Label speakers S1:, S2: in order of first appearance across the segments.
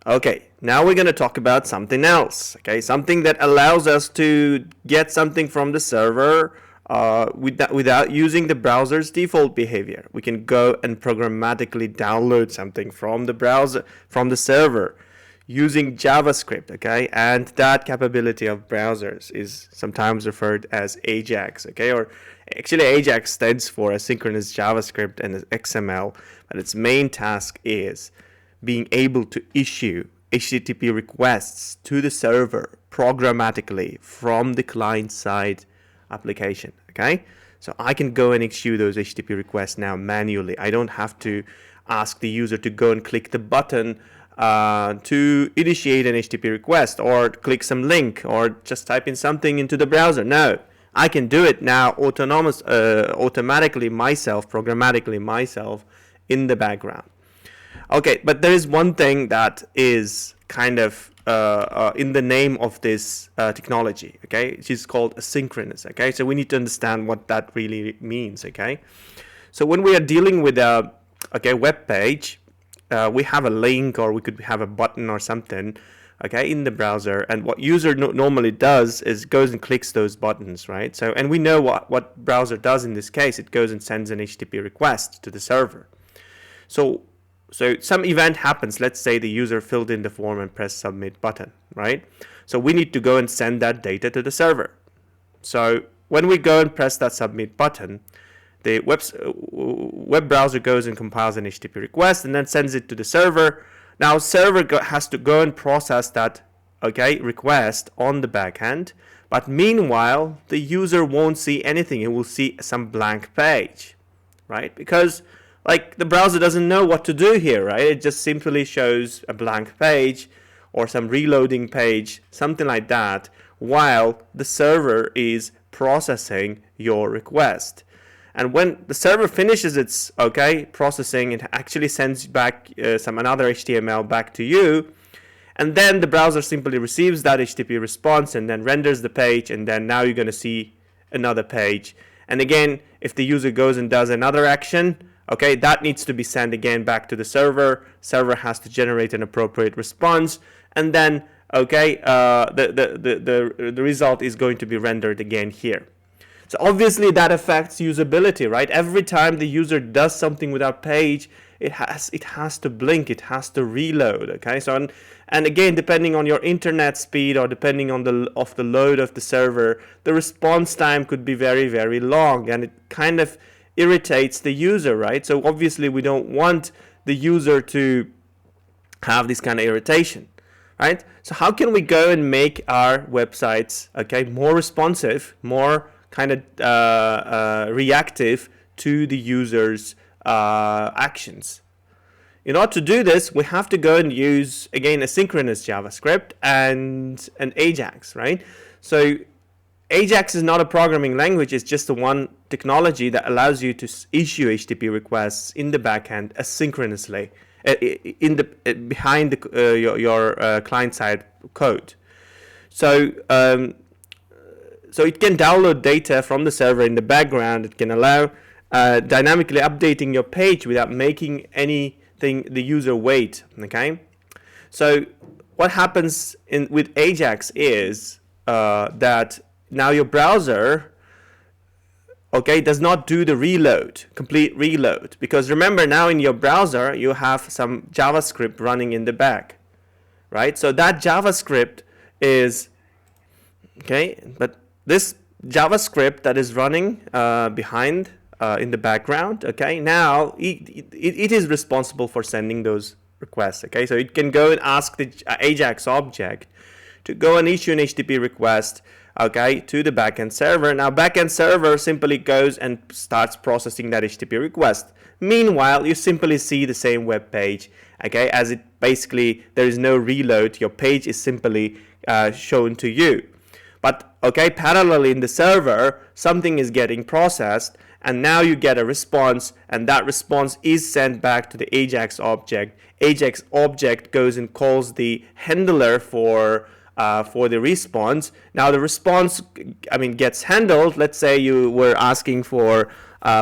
S1: Okay, now we're going to talk about something else. Okay, something that allows us to get something from the server without using the browser's default behavior. We can go and programmatically download something from the browser, from the server, using JavaScript. Okay, and that capability of browsers is sometimes referred as AJAX. Okay, or actually AJAX stands for Asynchronous JavaScript and XML, but its main task is being able to issue HTTP requests to the server programmatically from the client-side application. Okay, so I can go and issue those HTTP requests now manually. I don't have to ask the user to go and click the button to initiate an HTTP request, or click some link, or just type in something into the browser. No, I can do it now automatically myself, programmatically myself, in the background. Okay, but there is one thing that is kind of in the name of this technology, okay, which is called asynchronous. Okay, so we need to understand what that really means. Okay, so when we are dealing with a web page, we have a link, or we could have a button or something, okay, in the browser, and what user normally does is goes and clicks those buttons, right? So, and we know what browser does in this case. It goes and sends an HTTP request to the server. So some event happens. Let's say the user filled in the form and pressed submit button, right? So we need to go and send that data to the server. So when we go and press that submit button, the web browser goes and compiles an HTTP request and then sends it to the server. Now server has to go and process that request on the back end, but meanwhile the user won't see anything. He will see some blank page, right? Because the browser doesn't know what to do here, right? It just simply shows a blank page or some reloading page, something like that, while the server is processing your request. And when the server finishes its processing, it actually sends back another HTML back to you, and then the browser simply receives that HTTP response and then renders the page, and then now you're going to see another page. And again, if the user goes and does another action, that needs to be sent again back to the server. Server has to generate an appropriate response, and then the result is going to be rendered again here. So obviously that affects usability, right? Every time the user does something with our page, it has to blink, it has to reload. Okay, so and again, depending on your internet speed or depending on the load of the server, the response time could be very, very long, and it kind of irritates the user, right? So obviously we don't want the user to have this kind of irritation, right? So how can we go and make our websites more responsive, more kind of reactive to the user's actions? In order to do this, we have to go and use, again, asynchronous JavaScript and AJAX, right? So AJAX is not a programming language. It's just the one technology that allows you to issue HTTP requests in the backend asynchronously behind your client-side code. So it can download data from the server in the background. It can allow dynamically updating your page without making anything the user wait. Okay, so what happens with AJAX is that now your browser does not do the complete reload, because remember, now in your browser you have some JavaScript running in the back, right? So that JavaScript is but this JavaScript that is running behind in the background, now it is responsible for sending those requests. So it can go and ask the AJAX object to go and issue an HTTP request to the backend server. Now backend server simply goes and starts processing that HTTP request. Meanwhile, you simply see the same web page, as it basically there is no reload. Your page is simply shown to you. But parallelly in the server, something is getting processed, and now you get a response, and that response is sent back to the AJAX object. AJAX object goes and calls the handler for the response. Now the response, gets handled. Let's say you were asking for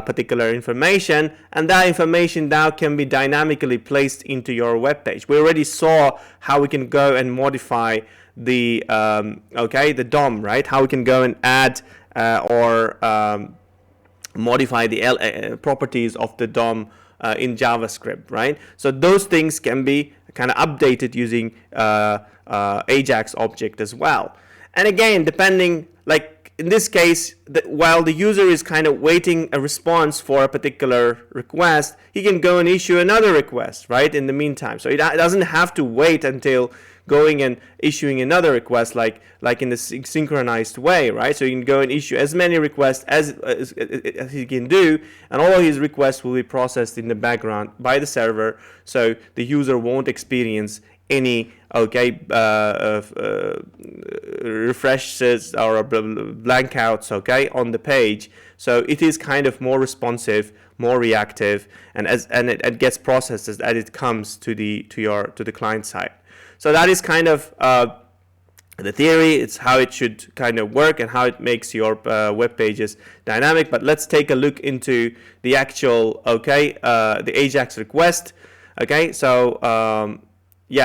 S1: particular information, and that information now can be dynamically placed into your web page. We already saw how we can go and modify the the DOM, right? How we can go and add or modify the properties of the DOM in JavaScript, right? So those things can be kind of updated using AJAX object as well. And again, depending, like in this case, while the user is kind of waiting a response for a particular request, he can go and issue another request, right, in the meantime. So it doesn't have to wait until going and issuing another request like in the synchronized way, right? So you can go and issue as many requests as he can do, and all of his requests will be processed in the background by the server, so the user won't experience any refreshes or blankouts on the page. So it is kind of more responsive, more reactive, and it gets processed as it comes to the client side. So that is kind of the theory. It's how it should kind of work and how it makes your web pages dynamic. But let's take a look into the actual the AJAX request. So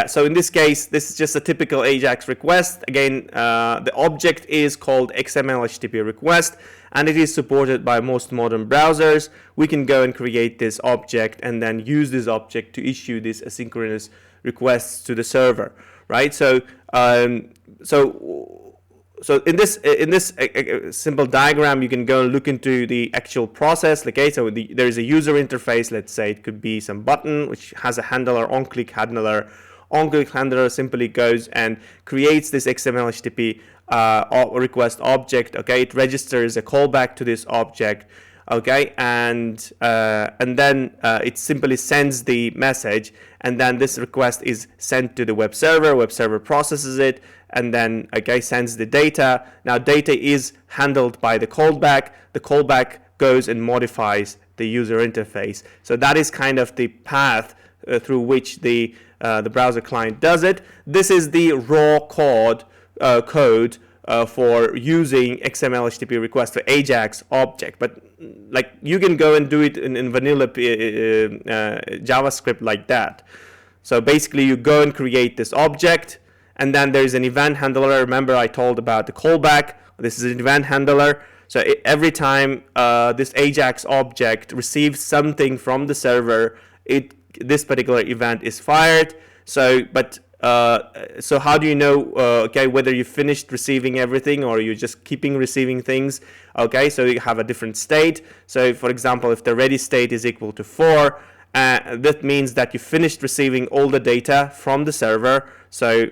S1: so in this case, this is just a typical AJAX request. Again, the object is called XML HTTP request, and it is supported by most modern browsers. We can go and create this object and then use this object to issue these asynchronous requests to the server, right? So so in this simple diagram, you can go and look into the actual process. So there is a user interface. Let's say it could be some button which has a handler, on-click handler. On-click handler simply goes and creates this XML HTTP request object. It registers a callback to this object. And then it simply sends the message, and then this request is sent to the web server. Web server processes it, and then sends the data. Now data is handled by the callback. The callback goes and modifies the user interface. So that is kind of the path through which the browser client does it. This is the raw code for using XML HTTP request for AJAX object, but like you can go and do it in vanilla JavaScript like that. So basically you go and create this object, and then there's an event handler. Remember I told about the callback. This is an event handler. So every time this AJAX object receives something from the server, this particular event is fired. So how do you know whether you finished receiving everything or you're just keeping receiving things? So you have a different state. So for example, if the ready state is equal to 4, that means that you finished receiving all the data from the server. So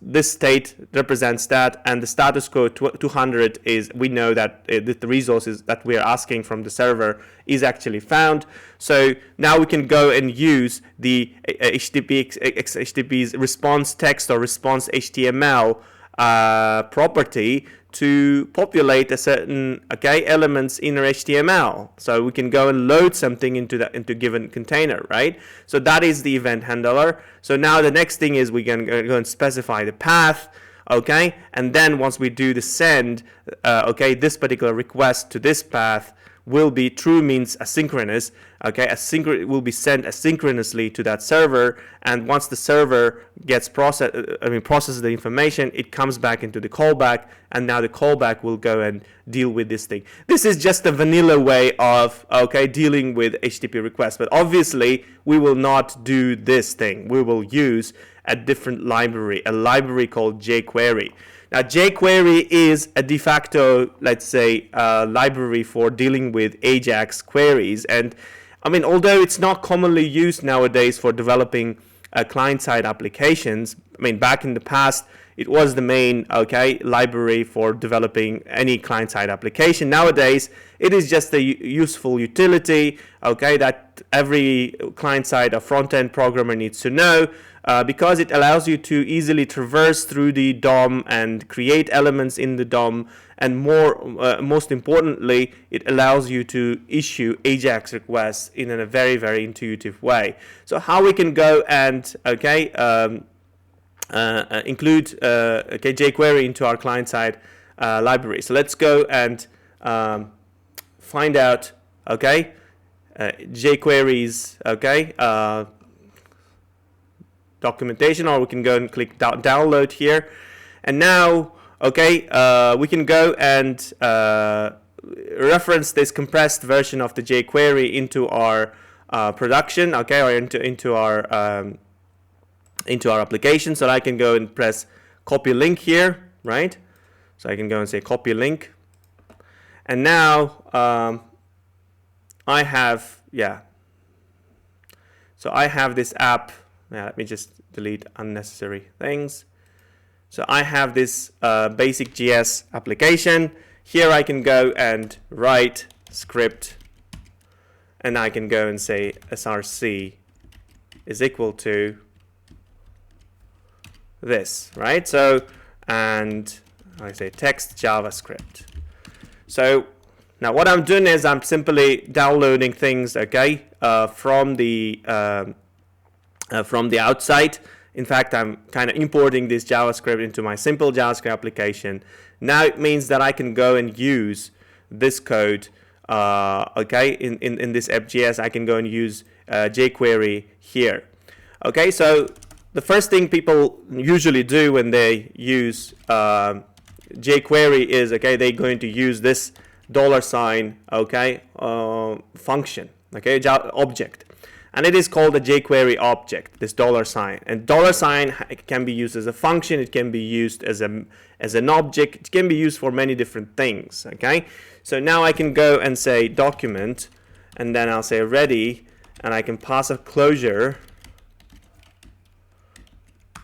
S1: this state represents that, and the status code 200 is, we know that the resources that we are asking from the server is actually found. So now we can go and use the HTTP's response text or response HTML property to populate a certain elements in our HTML. So we can go and load something into given container, right? So that is the event handler. So now the next thing is we can go and specify the path, and then once we do the send, this particular request to this path will be true, means asynchronous. It will be sent asynchronously to that server, and once the server gets processes the information, it comes back into the callback, and now the callback will go and deal with this thing. This is just a vanilla way of dealing with HTTP requests, but obviously we will not do this thing. We will use a different library, a library called jQuery. Now, jQuery is a de facto, let's say, library for dealing with AJAX queries. And I mean, although it's not commonly used nowadays for developing client-side applications, I mean, back in the past, it was the main library for developing any client-side application. Nowadays, it is just a useful utility, that every client-side or front-end programmer needs to know. Because it allows you to easily traverse through the DOM and create elements in the DOM, and most importantly, it allows you to issue AJAX requests in a very, very intuitive way. So how we can go and include jQuery into our client-side library. So let's go and find out okay, jQuery's, okay, documentation, or we can go and click download here. And now, okay, we can go and reference this compressed version of the jQuery into our production, okay, or into our application. So I can go and press copy link here, right? So I can go and say copy link, and now I have, yeah. So I have this app. Now let me just delete unnecessary things. So I have this basic JS application. Here I can go and write script, and I can go and say src is equal to this, right? So, and I say text JavaScript. So now what I'm doing is I'm simply downloading things, okay, from the outside. In fact, I'm kind of importing this JavaScript into my simple JavaScript application. Now it means that I can go and use this code, okay, in this app.js. I can go and use jQuery here. Okay, so the first thing people usually do when they use jQuery is, okay, they're going to use this $, okay, function, okay, object. And it is called a jQuery object, this $. And $, can be used as a function, it can be used as an object, it can be used for many different things, okay? So now I can go and say document, and then I'll say ready, and I can pass a closure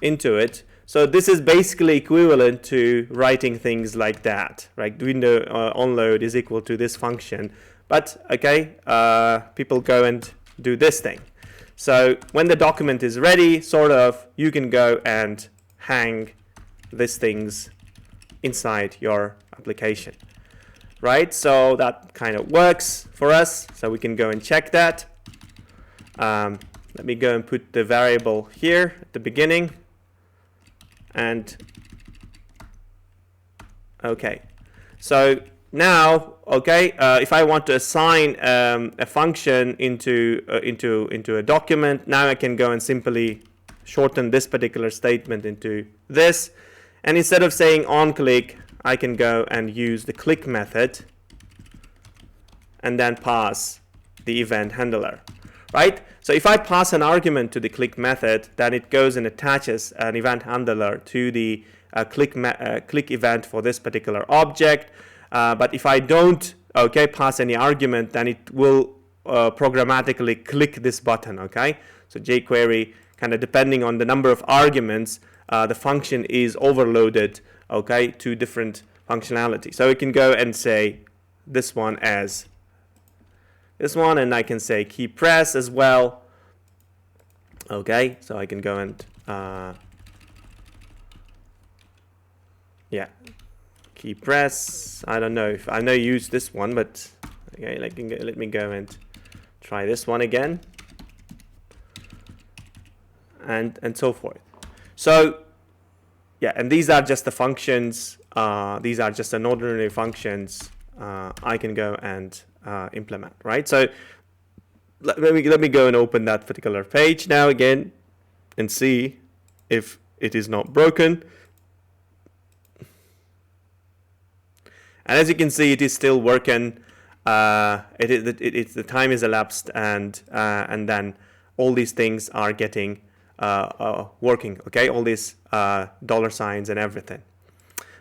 S1: into it. So this is basically equivalent to writing things like that, right? Window onload is equal to this function. But, okay, people go and do this thing. So when the document is ready, sort of, you can go and hang these things inside your application, right? So that kind of works for us. So we can go and check that. Let me go and put the variable here at the beginning. And okay, so now, okay, if I want to assign a function into a document, now I can go and simply shorten this particular statement into this, and instead of saying on click, I can go and use the click method and then pass the event handler, right? So if I pass an argument to the click method, then it goes and attaches an event handler to the click event for this particular object. But if I don't, okay, pass any argument, then it will programmatically click this button, okay? So jQuery, kind of depending on the number of arguments, the function is overloaded, okay, to different functionality. So we can go and say this one as this one, and I can say key press as well. Okay, so I can go and yeah, key press. I don't know if I know use this one, but okay, let me go and try this one again, and so forth. So yeah, and these are just the functions. These are just an ordinary functions I can go and implement, right? So let me go and open that particular page now again and see if it is not broken. And as you can see, it is still working. The time is elapsed, and then all these things are getting working. Okay, all these $signs and everything.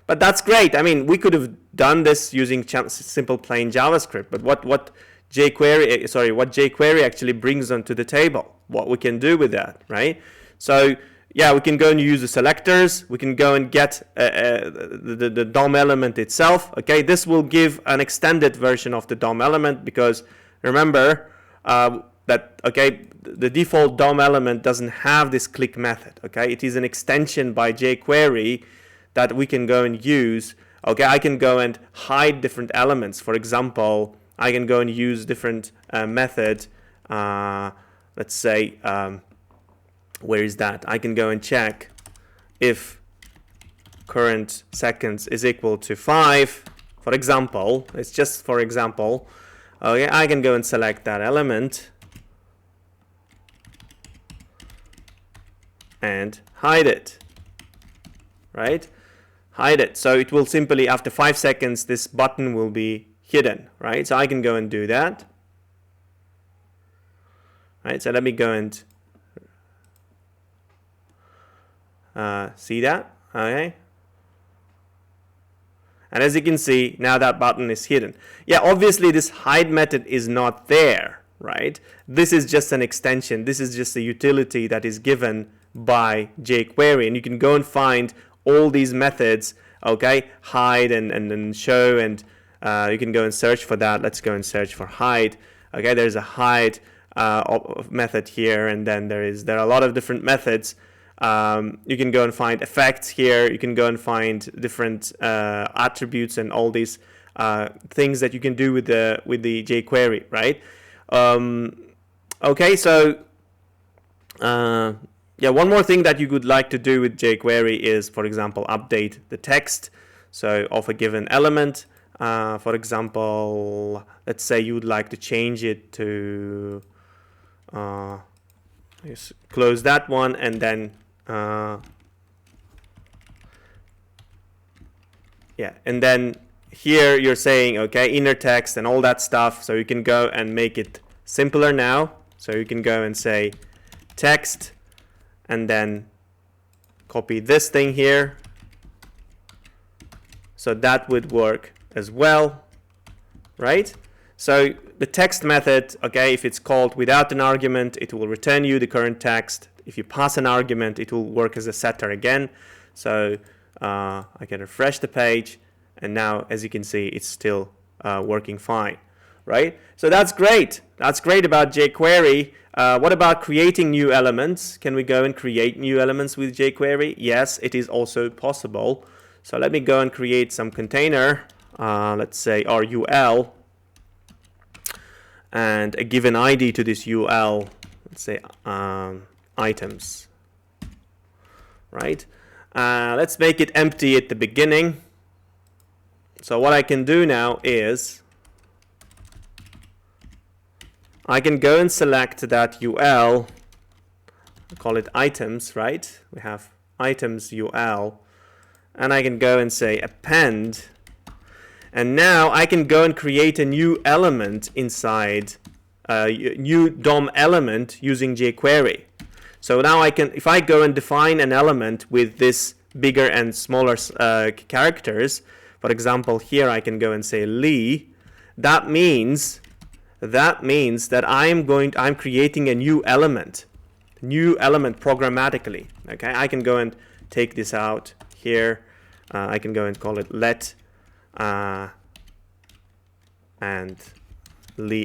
S1: But that's great. I mean, we could have done this using simple plain JavaScript. But what jQuery actually brings onto the table, what we can do with that, right? So yeah, we can go and use the selectors. We can go and get the DOM element itself. Okay, this will give an extended version of the DOM element, because remember that, okay, the default DOM element doesn't have this click method. Okay, it is an extension by jQuery that we can go and use. Okay, I can go and hide different elements. For example, I can go and use different method. Let's say, where is that? I can go and check if current seconds is equal to 5. For example, it's just for example. Okay, I can go and select that element and hide it, right? Hide it. So it will simply, after 5 seconds, this button will be hidden, right? So I can go and do that. Right, so let me go and see that, okay? And as you can see, now that button is hidden. Yeah, obviously this hide method is not there, right? This is just an extension. This is just a utility that is given by jQuery, and you can go and find all these methods, okay? Hide and show, and you can go and search for that. Let's go and search for hide. Okay, there's a hide method here, and then there are a lot of different methods. You can go and find effects here. You can go and find different attributes and all these things that you can do with the jQuery, right? Okay, so yeah, one more thing that you would like to do with jQuery is, for example, update the text. So of a given element, for example, let's say you would like to change it to just close that one, and then yeah, and then here you're saying, okay, inner text and all that stuff, so you can go and make it simpler now. So you can go and say text and then copy this thing here, so that would work as well, right? So the text method, okay, if it's called without an argument, it will return you the current text. If you pass an argument, it will work as a setter again. So I can refresh the page, and now, as you can see, it's still working fine, right? So that's great. That's great about jQuery. What about creating new elements? Can we go and create new elements with jQuery? Yes, it is also possible. So let me go and create some container. Let's say RUL. And a given ID to this UL, let's say items, right? Let's make it empty at the beginning. So what I can do now is I can go and select that UL, call it items, right? We have items UL, and I can go and say append. And now I can go and create a new element inside a new DOM element using jQuery. So now I can, if I go and define an element with this bigger and smaller characters, for example, here I can go and say Lee. That means that I'm creating a new element programmatically. Okay, I can go and take this out here. I can go and call it let. And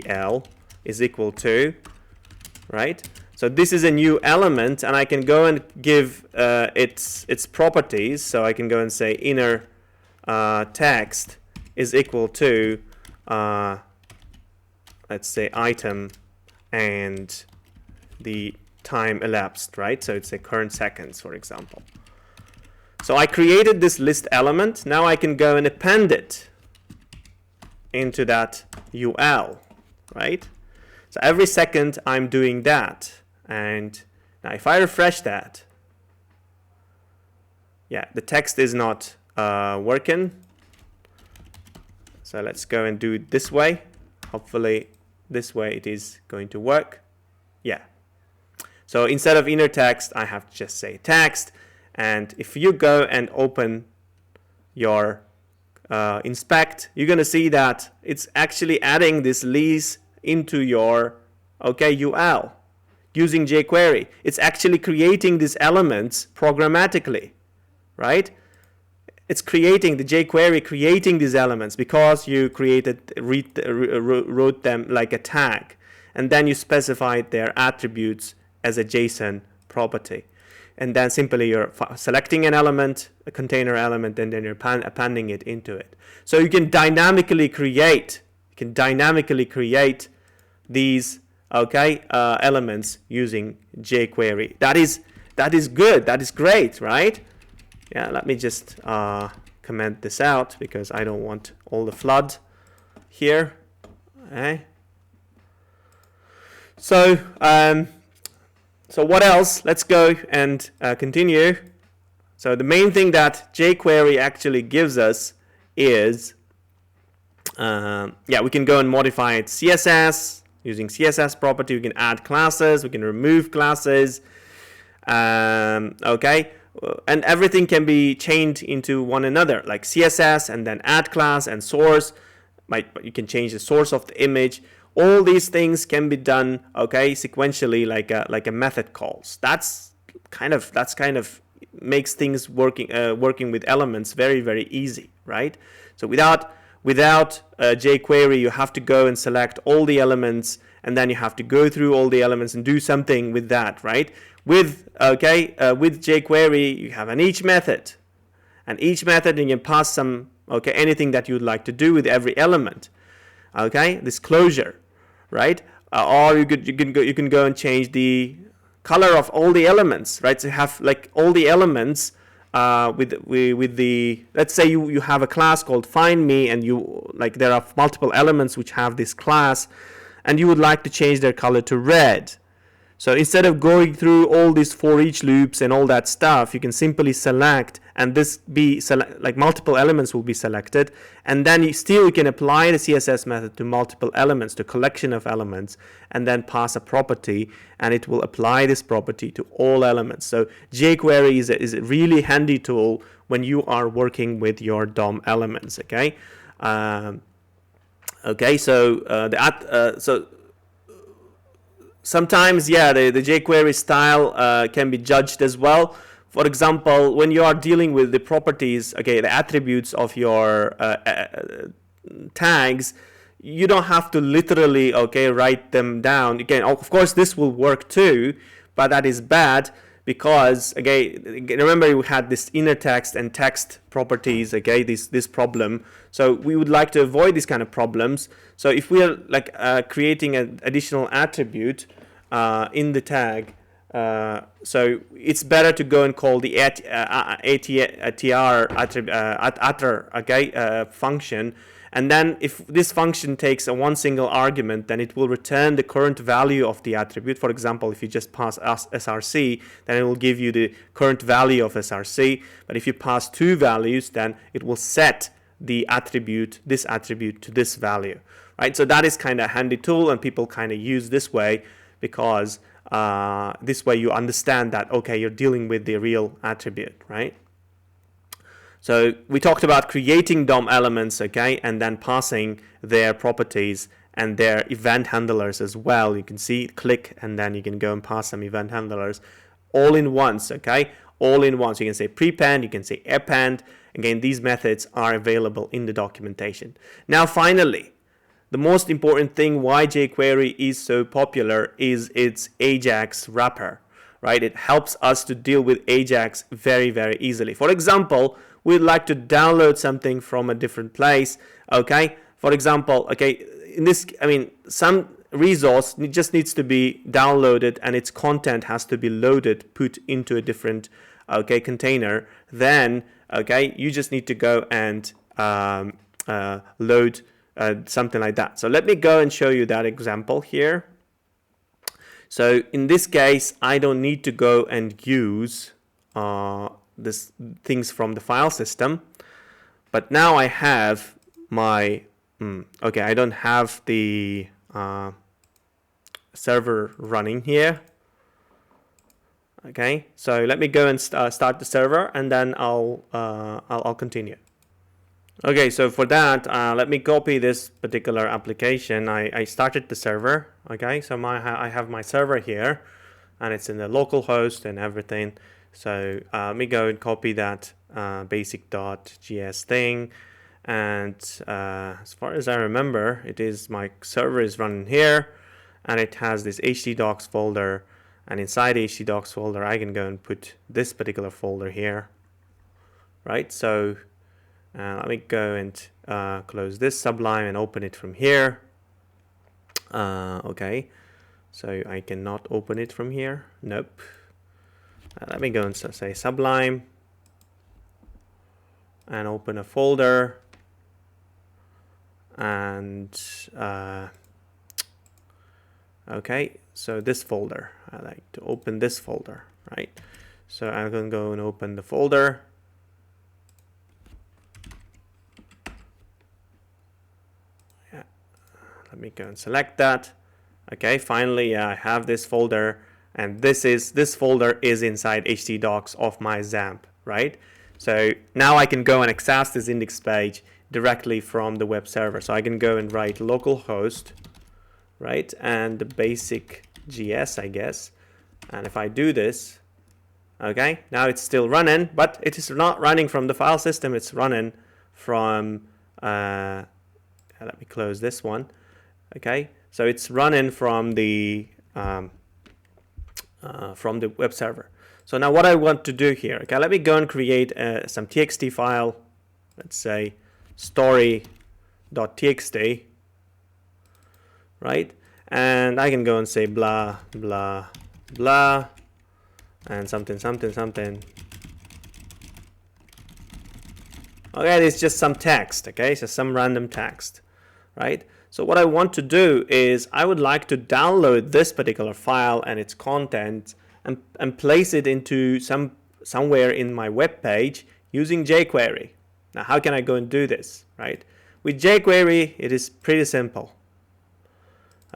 S1: L is equal to, right? So this is a new element, and I can go and give its properties. So I can go and say inner text is equal to let's say item and the time elapsed, right? So it's a current seconds, for example. So I created this list element. Now I can go and append it into that UL, right? So every second I'm doing that. And now if I refresh that, yeah, the text is not working. So let's go and do it this way. Hopefully this way it is going to work. Yeah. So instead of inner text, I have to just say text. And if you go and open your inspect, you're going to see that it's actually adding this lease into your UL using jQuery. It's actually creating these elements programmatically, right? It's creating the jQuery, creating these elements because you wrote them like a tag, and then you specified their attributes as a JSON property. And then simply you're selecting an element, a container element, and then you're appending it into it. So you can dynamically create these elements using jQuery. That is good. That is great, right? Yeah. Let me just comment this out because I don't want all the flood here. Okay. So what else? Let's go and continue. So the main thing that jQuery actually gives us is, we can go and modify its CSS using CSS property. We can add classes. We can remove classes. Okay. And everything can be chained into one another, like CSS and then add class and source. You can change the source of the image. All these things can be done, okay, sequentially, like a method calls. That's kind of makes things working with elements very, very easy, right? So without jQuery, you have to go and select all the elements, and then you have to go through all the elements and do something with that, right? With jQuery, you have an each method, and each method you can pass some anything that you'd like to do with every element, okay? This closure, right? Or you can go and change the color of all the elements, right? So you have like all the elements with the, let's say you have a class called find me, and there are multiple elements which have this class, and you would like to change their color to red. So instead of going through all these for each loops and all that stuff, you can simply select, and this multiple elements will be selected, and then you can apply the CSS method to multiple elements, to collection of elements, and then pass a property, and it will apply this property to all elements. So jQuery is a really handy tool when you are working with your DOM elements. Okay. Sometimes, the jQuery style can be judged as well. For example, when you are dealing with the properties, the attributes of your tags, you don't have to literally, write them down. Again, of course, this will work too, but that is bad because, remember we had this inner text and text properties, this problem. So we would like to avoid these kind of problems. So if we are creating an additional attribute in the tag, so it's better to go and call the attr function, and then if this function takes one single argument, then it will return the current value of the attribute. For example, if you just pass src, then it will give you the current value of src. But if you pass two values, then it will set this attribute to this value, right? So that is kind of a handy tool, and people kind of use this way because this way you understand that you're dealing with the real attribute, right? So we talked about creating DOM elements, and then passing their properties and their event handlers as well. You can see click, and then you can go and pass some event handlers all in once, all in once. You can say prepend, you can say append. Again, these methods are available in the documentation. Now, finally, the most important thing why jQuery is so popular is its AJAX wrapper, right? It helps us to deal with AJAX very, very easily. For example, we'd like to download something from a different place, For example, in this, some resource just needs to be downloaded and its content has to be loaded, put into a different, container. Then, you just need to go and load something like that. So let me go and show you that example here. So in this case, I don't need to go and use this things from the file system, but now I have my I don't have the server running here. So let me go and start the server, and then I'll continue. So for that, let me copy this particular application. I started the server. So I have my server here, and it's in the local host and everything. So let me go and copy that basic.js thing. And as far as I remember, my server is running here, and it has this htdocs folder. And inside the htdocs folder, I can go and put this particular folder here, right? So let me go and close this Sublime and open it from here. So I cannot open it from here. Nope. Let me go and say Sublime and open a folder, and okay, so this folder, I like to open this folder, right? So I'm going to go and open the folder. Yeah, let me go and select that. Okay, finally, I have this folder, and this folder is inside htdocs of my XAMPP, right? So now I can go and access this index page directly from the web server. So I can go and write localhost, right, and the basic GS, I guess. And if I do this, okay, now it's still running, but it is not running from the file system. It's running from, let me close this one. Okay, so it's running from the web server. So now what I want to do here, okay, let me go and create some txt file. Let's say story.txt, right? And I can go and say blah, blah, blah, and something, something, something. Okay, it's just some text, okay? So some random text, right? So what I want to do is I would like to download this particular file and its content and place it into somewhere in my web page using jQuery. Now, how can I go and do this, right? With jQuery, it is pretty simple.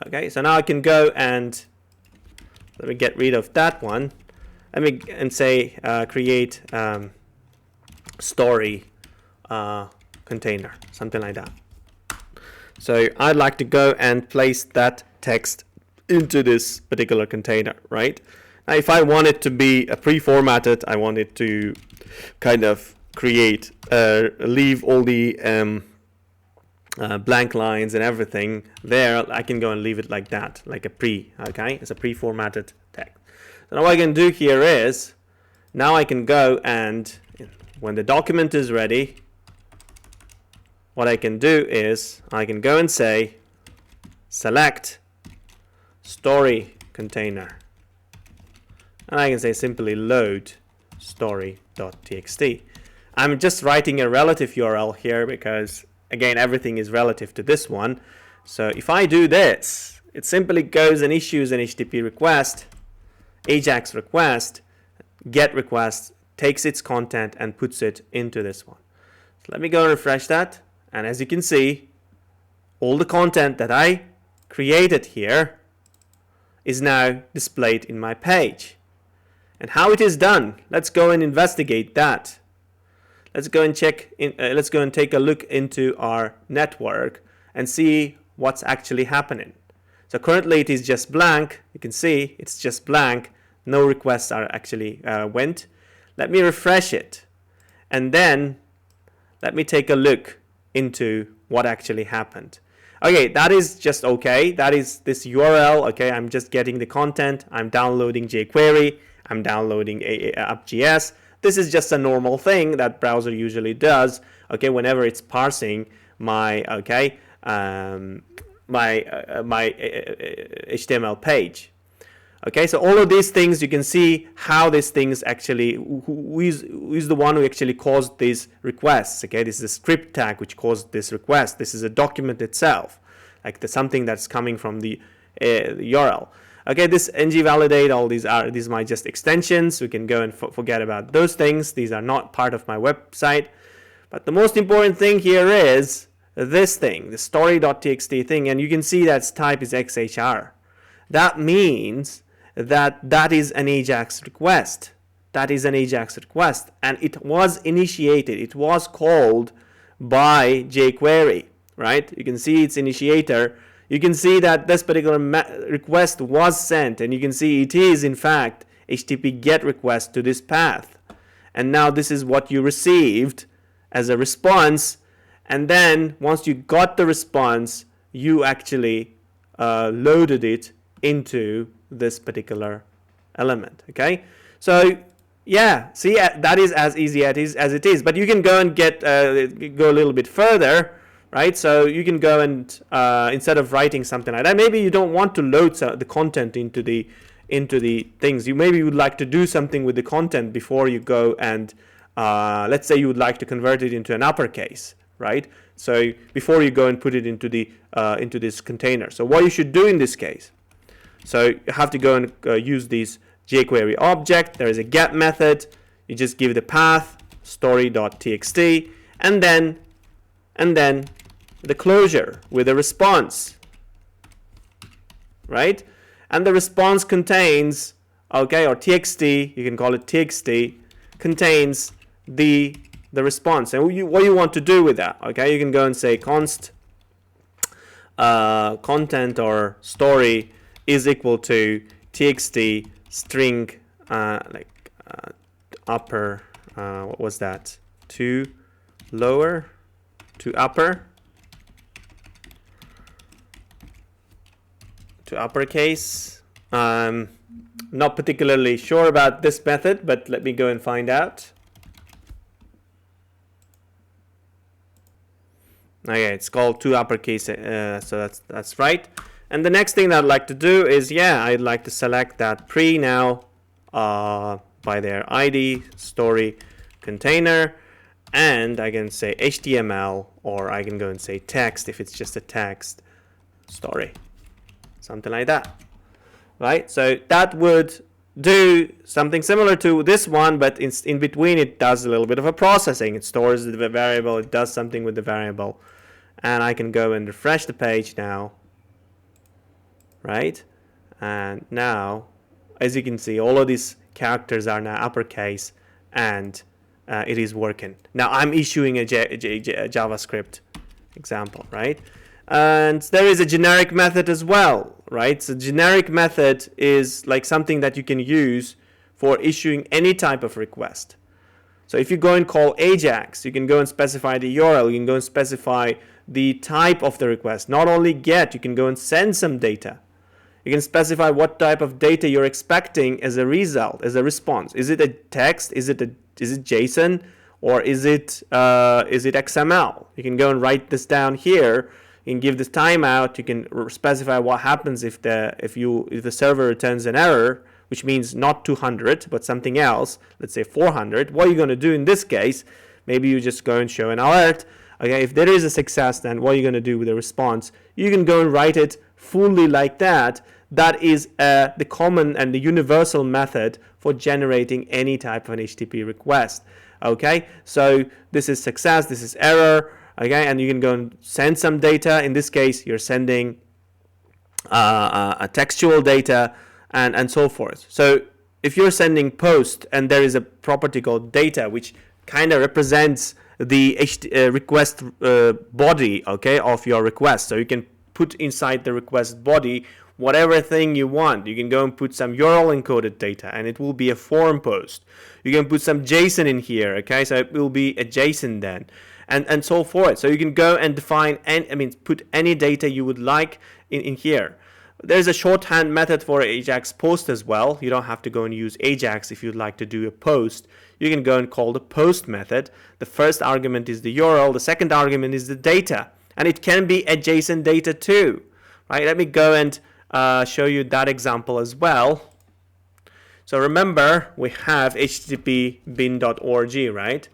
S1: Okay, so now I can go and let me get rid of that one. Let me and say create story container, something like that. So I'd like to go and place that text into this particular container, right? Now, if I want it to be pre-formatted, I want it to kind of create, leave all the blank lines and everything there. I can go and leave it like that, like a okay? It's a pre-formatted text. So now what I can do here is, now I can go and, when the document is ready, what I can do is, I can go and say, select story container. And I can say simply load story.txt. I'm just writing a relative URL here because, again, everything is relative to this one. So if I do this, it simply goes and issues an HTTP request, AJAX request, GET request, takes its content and puts it into this one. So let me go and refresh that. And as you can see, all the content that I created here is now displayed in my page. And how it is done, let's go and investigate that. Let's go and let's go and take a look into our network and see what's actually happening. So currently it is just blank. You can see it's just blank. No requests are actually went. Let me refresh it. And then let me take a look into what actually happened. Okay, that is just okay. That is this URL. Okay, I'm just getting the content. I'm downloading jQuery. I'm downloading app.js. This is just a normal thing that browser usually does. Okay, whenever it's parsing my my HTML page. Okay, so all of these things, you can see how these things actually, who is the one who actually caused these requests. Okay, this is a script tag which caused this request. This is a document itself, like something that's coming from the URL. Okay, this ng validate, all these are my just extensions. We can go and forget about those things. These are not part of my website. But the most important thing here is this thing, the story.txt thing, and you can see that its type is XHR. That means that is an AJAX request. That is an AJAX request, and it was initiated. It was called by jQuery, right? You can see its initiator. You can see that this particular request was sent, and you can see it is in fact HTTP GET request to this path. And now this is what you received as a response. And then once you got the response, you actually loaded it into this particular element. Okay, so yeah, see, that is as easy as it is. But you can go and go a little bit further, right? So you can go and instead of writing something like that, maybe you don't want to load the content into the things. You maybe would like to do something with the content before you go and let's say you would like to convert it into an uppercase, right? So before you go and put it into the into this container. So what you should do in this case, so you have to go and use this jQuery object. There is a get method. You just give the path story.txt, and then the closure with a response, right? And the response contains, okay, or txt, you can call it txt, contains the response. And what you want to do with that, okay, you can go and say const content or story is equal to txt string upper, what was that, to lower, to upper, to uppercase. Not particularly sure about this method, but let me go and find out. Okay, it's called to uppercase, so that's right. And the next thing that I'd like to do is, yeah, I'd like to select that pre now by their ID story container, and I can say HTML, or I can go and say text if it's just a text story, something like that, right? So that would do something similar to this one, but in between it does a little bit of a processing. It stores the variable, it does something with the variable, and I can go and refresh the page now, right? And now, as you can see, all of these characters are now uppercase, and it is working. Now I'm issuing a JavaScript example, right? And there is a generic method as well, right? So generic method is like something that you can use for issuing any type of request. So if you go and call AJAX, you can go and specify the URL, you can go and specify the type of the request. Not only get, you can go and send some data. You can specify what type of data you're expecting as a result, as a response. Is it a text? Is it JSON? Or is it XML? You can go and write this down here. You can give this timeout. You can specify what happens if the server returns an error, which means not 200 but something else. Let's say 400. What are you going to do in this case? Maybe you just go and show an alert. Okay, if there is a success, then what are you going to do with the response? You can go and write it fully like that. That is the common and the universal method for generating any type of an HTTP request. Okay, so this is success, this is error. Okay, and you can go and send some data. In this case, you're sending a textual data and so forth. So if you're sending post and there is a property called data, which kind of represents the request body, okay, of your request. So you can put inside the request body whatever thing you want. You can go and put some URL encoded data, and it will be a form post. You can put some JSON in here, okay, so it will be a JSON then, and so forth. So you can go and define and put any data you would like in here. There's a shorthand method for AJAX post as well. You don't have to go and use AJAX if you'd like to do a post. You can go and call the post method. The first argument is the URL. The second argument is the data. And it can be a JSON data too, right? Let me go and show you that example as well. So remember, we have http bin.org, right?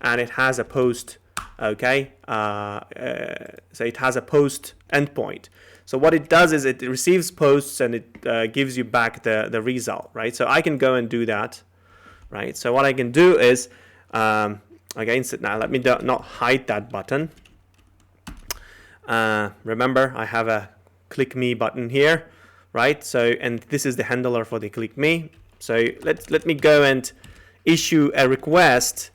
S1: And it has a post, okay? So it has a post endpoint. So what it does is it receives posts and it gives you back the result, right? So I can go and do that, right? So what I can do is, again, now let me not hide that button. Remember, I have a click me button here, right? So, and this is the handler for the click me. So let me go and issue a request,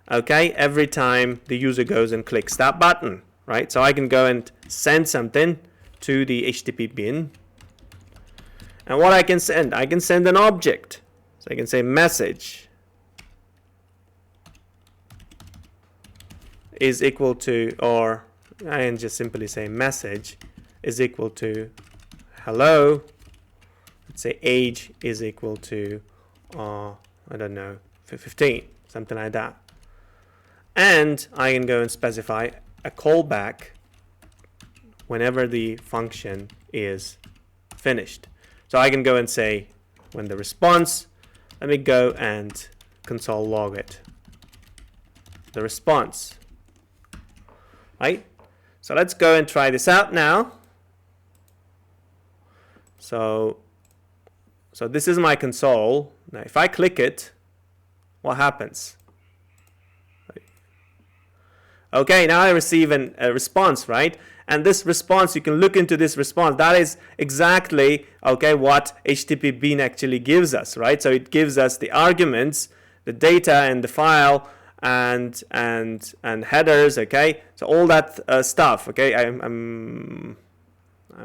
S1: okay, every time the user goes and clicks that button, right? So I can go and send something to the HTTP bin. And what I can send an object. So I can say message is equal to, or I can just simply say message is equal to hello. Let's say age is equal to, I don't know, 15, something like that. And I can go and specify a callback whenever the function is finished. So I can go and say when the response, let me go and console log it. The response. right? So let's go and try this out now. So this is my console. Now if I click it, what happens? Okay, now I receive a response, right? And this response, you can look into this response. That is exactly, okay, what HTTP bin actually gives us, right? So it gives us the arguments, the data and the file, and headers, okay? So all that stuff, okay? I'm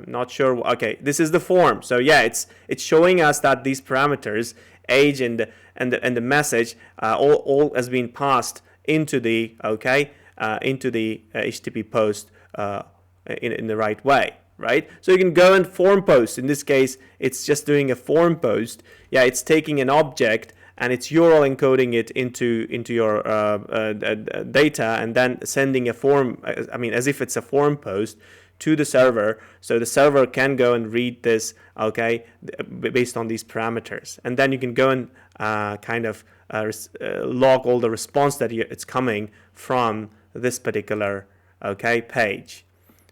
S1: not sure. Okay, this is the form. So yeah, it's showing us that these parameters, age and the message, all has been passed into the into the HTTP post in the right way, right? So you can go and form post. In this case, it's just doing a form post. Yeah, it's taking an object and it's URL encoding it into your data and then sending a form. I mean, as if it's a form post to the server, so the server can go and read this, okay, based on these parameters, and then you can go and log all the response that it's coming from this particular, okay, page.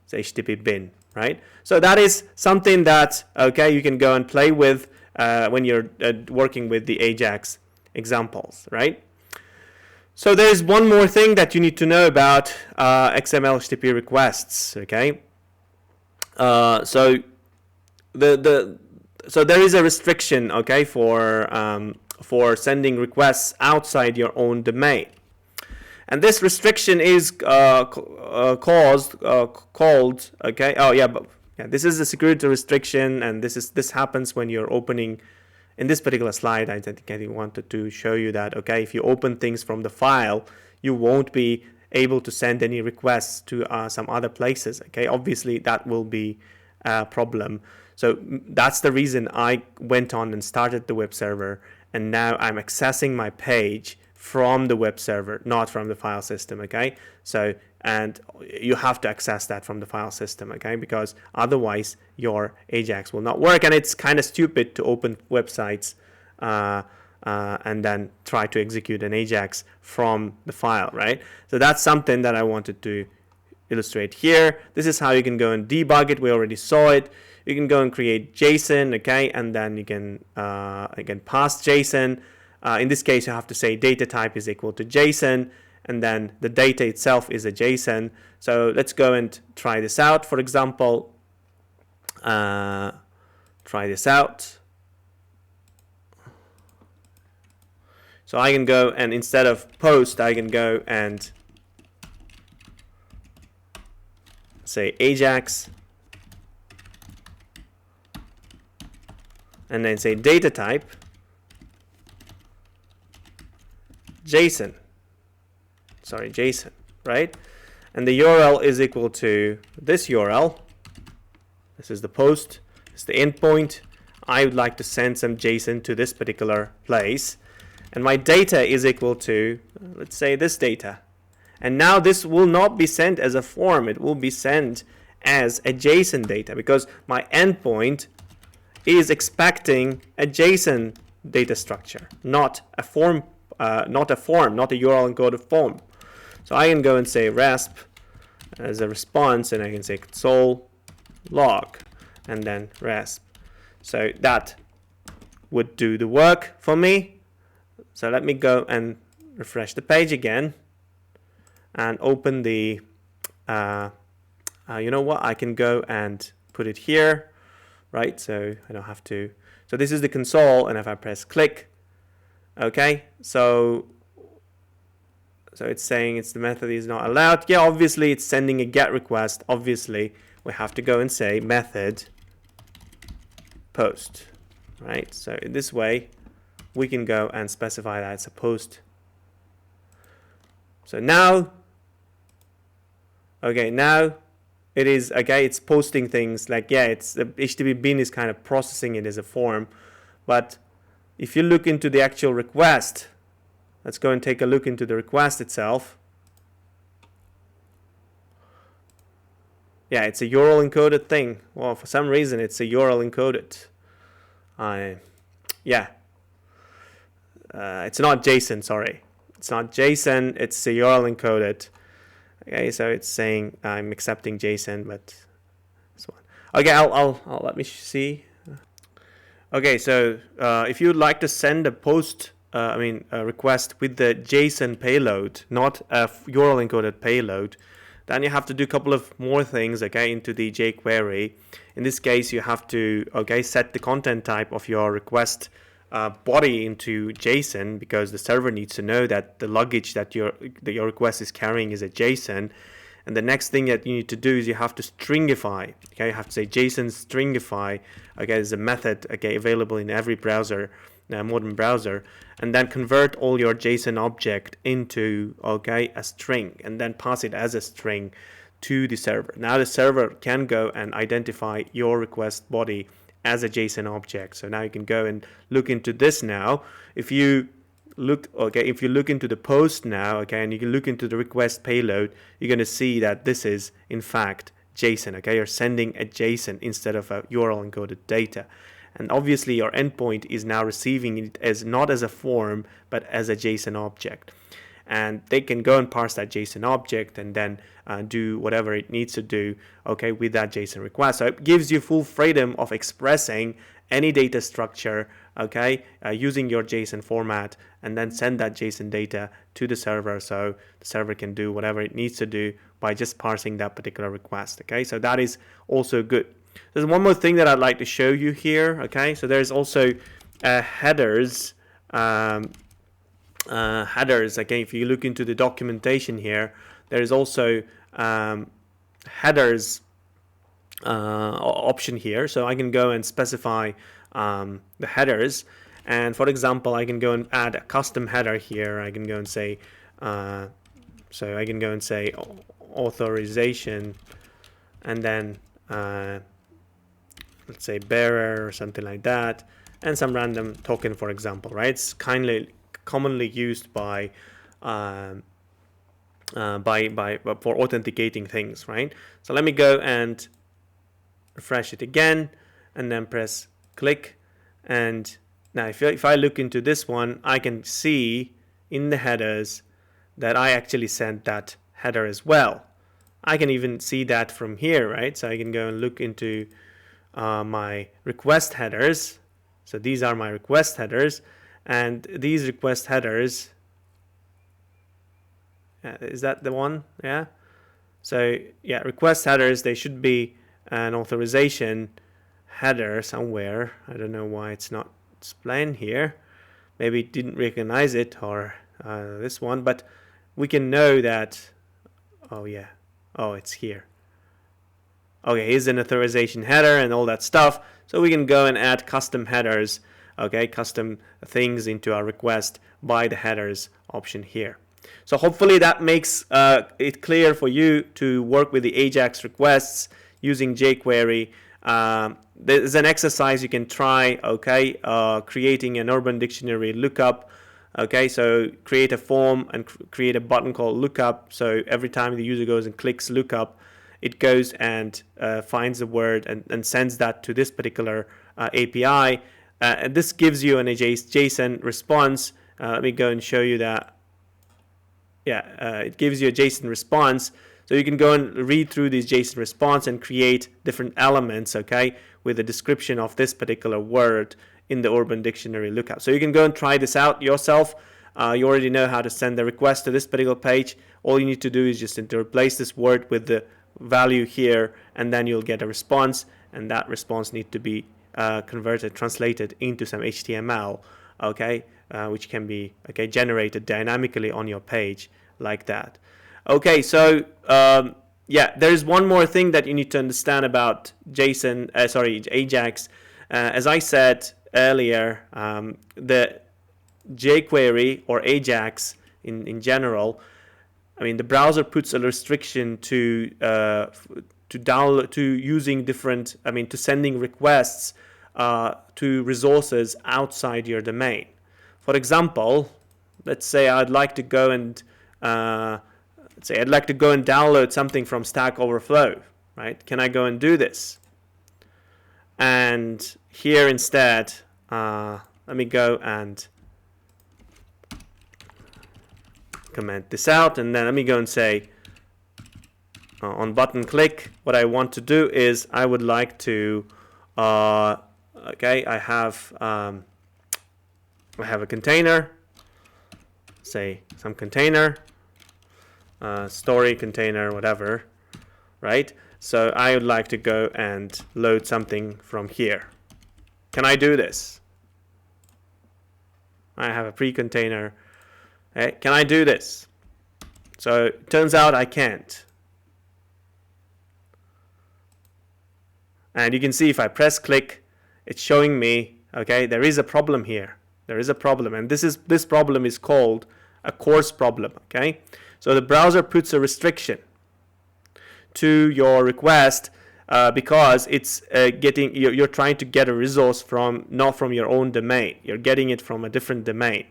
S1: It's HTTP bin, right? So that is something that, okay, you can go and play with when you're working with the AJAX examples, right? So there's one more thing that you need to know about XML HTTP requests, okay? So there is a restriction, okay, for sending requests outside your own domain, and this restriction is called okay. Oh yeah, but yeah, this is a security restriction, and this happens when you're opening. In this particular slide, I think I wanted to show you that, okay, if you open things from the file, you won't be able to send any requests to some other places, okay? Obviously, that will be a problem. So that's the reason I went on and started the web server, and now I'm accessing my page from the web server, not from the file system, okay? So, and you have to access that from the file system, okay? Because otherwise your AJAX will not work, and it's kind of stupid to open websites and then try to execute an AJAX from the file, right? So that's something that I wanted to illustrate here. This is how you can go and debug it. We already saw it. You can go and create JSON, okay, and then you can pass JSON. In this case, you have to say data type is equal to JSON, and then the data itself is a JSON. So let's go and try this out. For example, try this out. So I can go and instead of post, I can go and say AJAX, and then say data type JSON, right? And the URL is equal to this URL. This is the post, this is the endpoint. I would like to send some JSON to this particular place, and my data is equal to, let's say, this data. And now this will not be sent as a form, it will be sent as a JSON data, because my endpoint is expecting a JSON data structure, not a form, not a URL encoded form. So I can go and say resp as a response, and I can say console log and then resp. So that would do the work for me. So let me go and refresh the page again and open the you know what, I can go and put it here, right? So I don't have to. So this is the console, and if I press click, okay, so it's saying it's the method is not allowed. Yeah, obviously it's sending a GET request. Obviously we have to go and say method post, right? So in this way we can go and specify that it's a post. So now, okay, now it is, okay, it's posting things like, yeah, it's the HTTP bin is kind of processing it as a form. But if you look into the actual request, let's go and take a look into the request itself. Yeah, it's a URL encoded thing. Well, for some reason it's a URL encoded. Yeah, it's not JSON, sorry. It's not JSON, it's a URL encoded. Okay, so it's saying I'm accepting JSON, but this one. Okay, I'll let me see. Okay, so if you would like to send a post, a request with the JSON payload, not a URL encoded payload, then you have to do a couple of more things, okay, into the jQuery. In this case, you have to, okay, set the content type of your request body into JSON, because the server needs to know that the luggage that your request is carrying is a JSON. And the next thing that you need to do is you have to stringify. Okay, you have to say JSON stringify. Okay, there's a method, okay, available in every browser, modern browser, and then convert all your JSON object into, okay, a string, and then pass it as a string to the server. Now the server can go and identify your request body as a JSON object. So now you can go and look into this now. If you look into the post now, okay, and you can look into the request payload, you're going to see that this is in fact JSON. Okay, you're sending a JSON instead of a URL encoded data, and obviously your endpoint is now receiving it as not as a form but as a JSON object, and they can go and parse that JSON object and then do whatever it needs to do, okay, with that JSON request. So it gives you full freedom of expressing any data structure, okay, using your JSON format, and then send that JSON data to the server, so the server can do whatever it needs to do by just parsing that particular request. Okay, so that is also good. There's one more thing that I'd like to show you here. Okay, so there's also headers. Headers. Okay, if you look into the documentation here, there is also headers option here, so I can go and specify the headers, and for example I can go and add a custom header here. I can go and say so I can go and say authorization, and then let's say bearer or something like that, and some random token, for example, right? It's commonly used by for authenticating things, right? So let me go and refresh it again, and then press click, and now if I look into this one, I can see in the headers that I actually sent that header as well. I can even see that from here, right? So I can go and look into my request headers. So these are my request headers, and these request headers, is that the one? Yeah. So yeah, request headers, they should be an authorization header somewhere. I don't know why it's not displaying here. Maybe it didn't recognize it, or this one, but we can know that. Oh yeah, oh, it's here. Okay, here's an authorization header and all that stuff, so we can go and add custom headers, okay, custom things into our request by the headers option here. So hopefully that makes it clear for you to work with the AJAX requests using jQuery. There's an exercise you can try, okay, creating an Urban Dictionary lookup. Okay, so create a form and create a button called lookup. So every time the user goes and clicks lookup, it goes and finds the word and sends that to this particular API. And this gives you an JSON response. Let me go and show you that. Yeah, it gives you a JSON response. So you can go and read through these JSON response and create different elements, okay, with a description of this particular word in the Urban Dictionary lookup. So you can go and try this out yourself. You already know how to send the request to this particular page. All you need to do is just to replace this word with the value here, and then you'll get a response, and that response needs to be translated into some HTML, okay, which can be generated dynamically on your page like that. Okay, so yeah, there's one more thing that you need to understand about AJAX. As I said earlier, the jQuery or AJAX in general, I mean, the browser puts a restriction to download, to using different, I mean, to sending requests to resources outside your domain. For example, let's say I'd like to go and download something from Stack Overflow, right? Can I go and do this? And here instead, let me go and comment this out, and then let me go and say on button click, what I want to do is I would like to, okay, I have a container, say some container, story container, whatever, right? So I would like to go and load something from here. Can I do this? I have a pre-container. Okay, can I do this? So it turns out I can't. And you can see if I press click, it's showing me, okay, there is a problem here. There is a problem, and this problem is called a coarse problem, okay? So the browser puts a restriction to your request because it's you're trying to get a resource from not from your own domain. You're getting it from a different domain,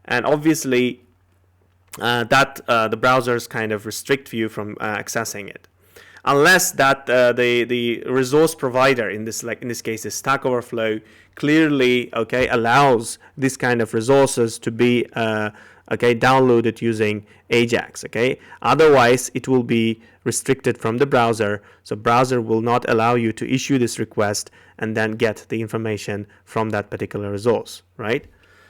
S1: and obviously the browsers kind of restrict you from accessing it, unless that the resource provider in this case is Stack Overflow clearly allows this kind of resources to be downloaded using AJAX. Otherwise it will be restricted from the browser, so browser will not allow you to issue this request and then get the information from that particular resource, right?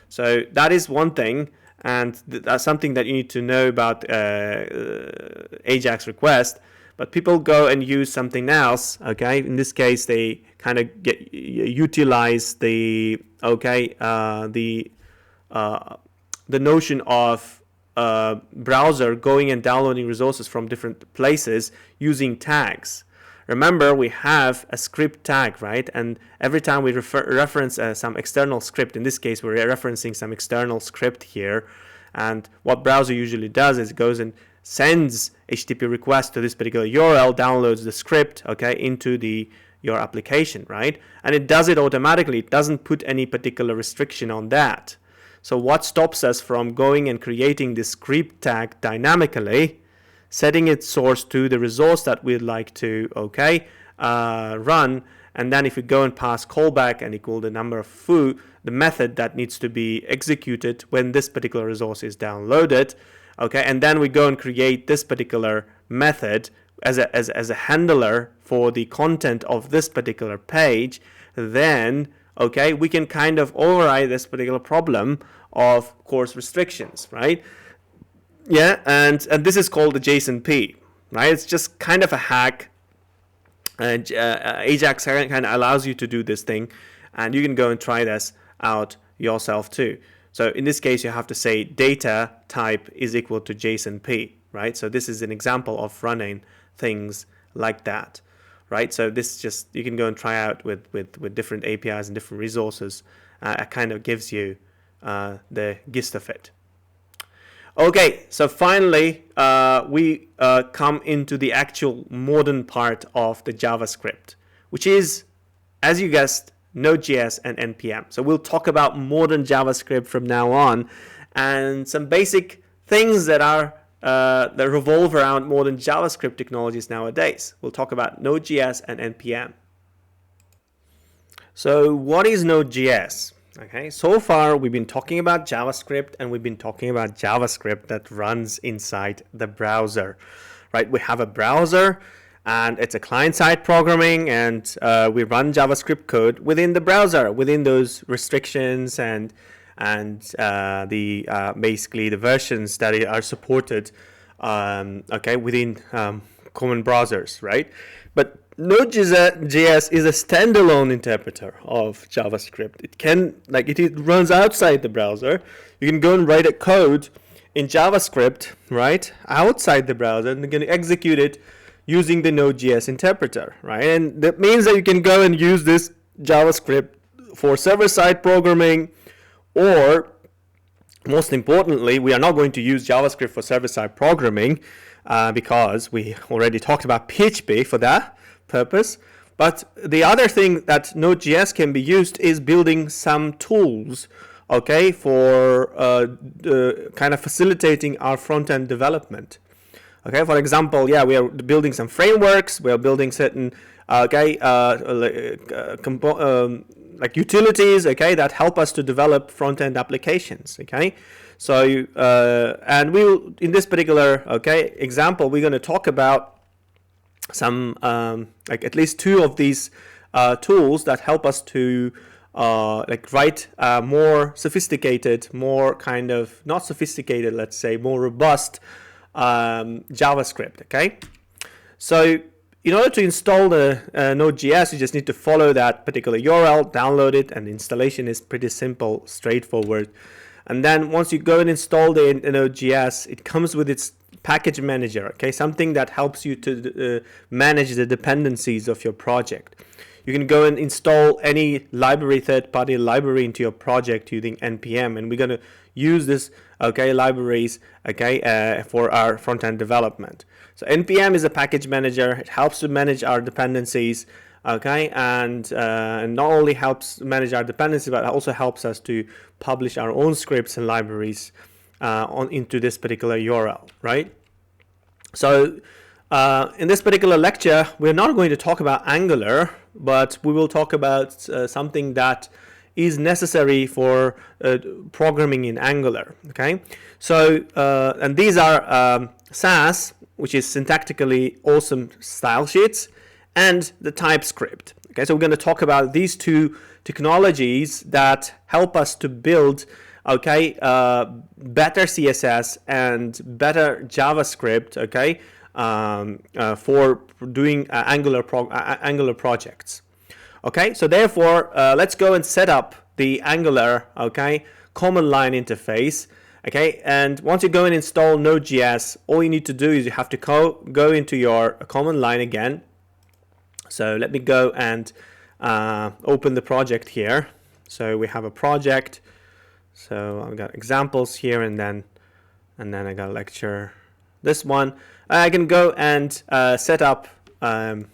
S1: So that is one thing, and that's something that you need to know about AJAX request. But people go and use something else. In this case they kind of utilize the notion of browser going and downloading resources from different places using tags. Remember, we have a script tag, right? And every time we reference some external script, in this case we're referencing some external script here, and what browser usually does is it goes and sends HTTP request to this particular URL, downloads the script, into your application, right? And it does it automatically. It doesn't put any particular restriction on that. So what stops us from going and creating this script tag dynamically, setting its source to the resource that we'd like to run, and then if we go and pass callback and equal the number of foo, the method that needs to be executed when this particular resource is downloaded, and then we go and create this particular method as a handler for the content of this particular page, then we can kind of override this particular problem of coarse restrictions, right? Yeah, and this is called the JSON-P, right? It's just kind of a hack, and AJAX kind of allows you to do this thing, and you can go and try this out yourself too. So in this case, you have to say data type is equal to JSON-P, right? So this is an example of running things like that, right? So this just, you can go and try out with different APIs and different resources. It kind of gives you the gist of it. Okay, so finally, we come into the actual modern part of the JavaScript, which is, as you guessed, NodeJS and NPM. So we'll talk about modern JavaScript from now on, and some basic things that are that revolve around modern JavaScript technologies nowadays. We'll talk about NodeJS and NPM. So what is Node.js? Okay, so far we've been talking about JavaScript, and we've been talking about JavaScript that runs inside the browser, right? We have a browser, and it's a client-side programming, and we run JavaScript code within the browser, within those restrictions and basically the versions that are supported, within common browsers, right? But Node.js is a standalone interpreter of JavaScript. It runs outside the browser. You can go and write a code in JavaScript, right, outside the browser, and you're going to execute it using the Node.js interpreter, right? And that means that you can go and use this JavaScript for server-side programming, or most importantly, we are not going to use JavaScript for server-side programming because we already talked about PHP for that purpose. But the other thing that Node.js can be used is building some tools, for kind of facilitating our front-end development. For example, we are building some frameworks. We are building certain utilities, that help us to develop front-end applications. So and we will, in this particular example, we're going to talk about like at least two of these tools that help us to like write more sophisticated, more kind of not sophisticated, let's say more robust JavaScript. Okay, so in order to install the Node.js, you just need to follow that particular URL, download it, and the installation is pretty simple, straightforward. And then once you go and install the Node.js, it comes with its package manager, okay, something that helps you to manage the dependencies of your project. You can go and install any library, third-party library into your project using NPM, and we're going to use this, okay, libraries, okay, for our front-end development. So NPM is a package manager. It helps to manage our dependencies, okay, and not only helps manage our dependencies, but also helps us to publish our own scripts and libraries into this particular URL, right? So in this particular lecture, we're not going to talk about Angular, but we will talk about something that is necessary for programming in Angular, okay? So, and these are SASS, which is Syntactically Awesome Stylesheets, and the Typescript. Okay, so we're going to talk about these two technologies that help us to build, okay, better CSS and better JavaScript, okay, for doing Angular projects. Okay, so therefore, let's go and set up the Angular, okay, command line interface. Okay, and once you go and install Node.js, all you need to do is you have to go into your command line again. So let me go and open the project here. So we have a project. So I've got examples here, and then I got a lecture. This one I can go and set up. Okay,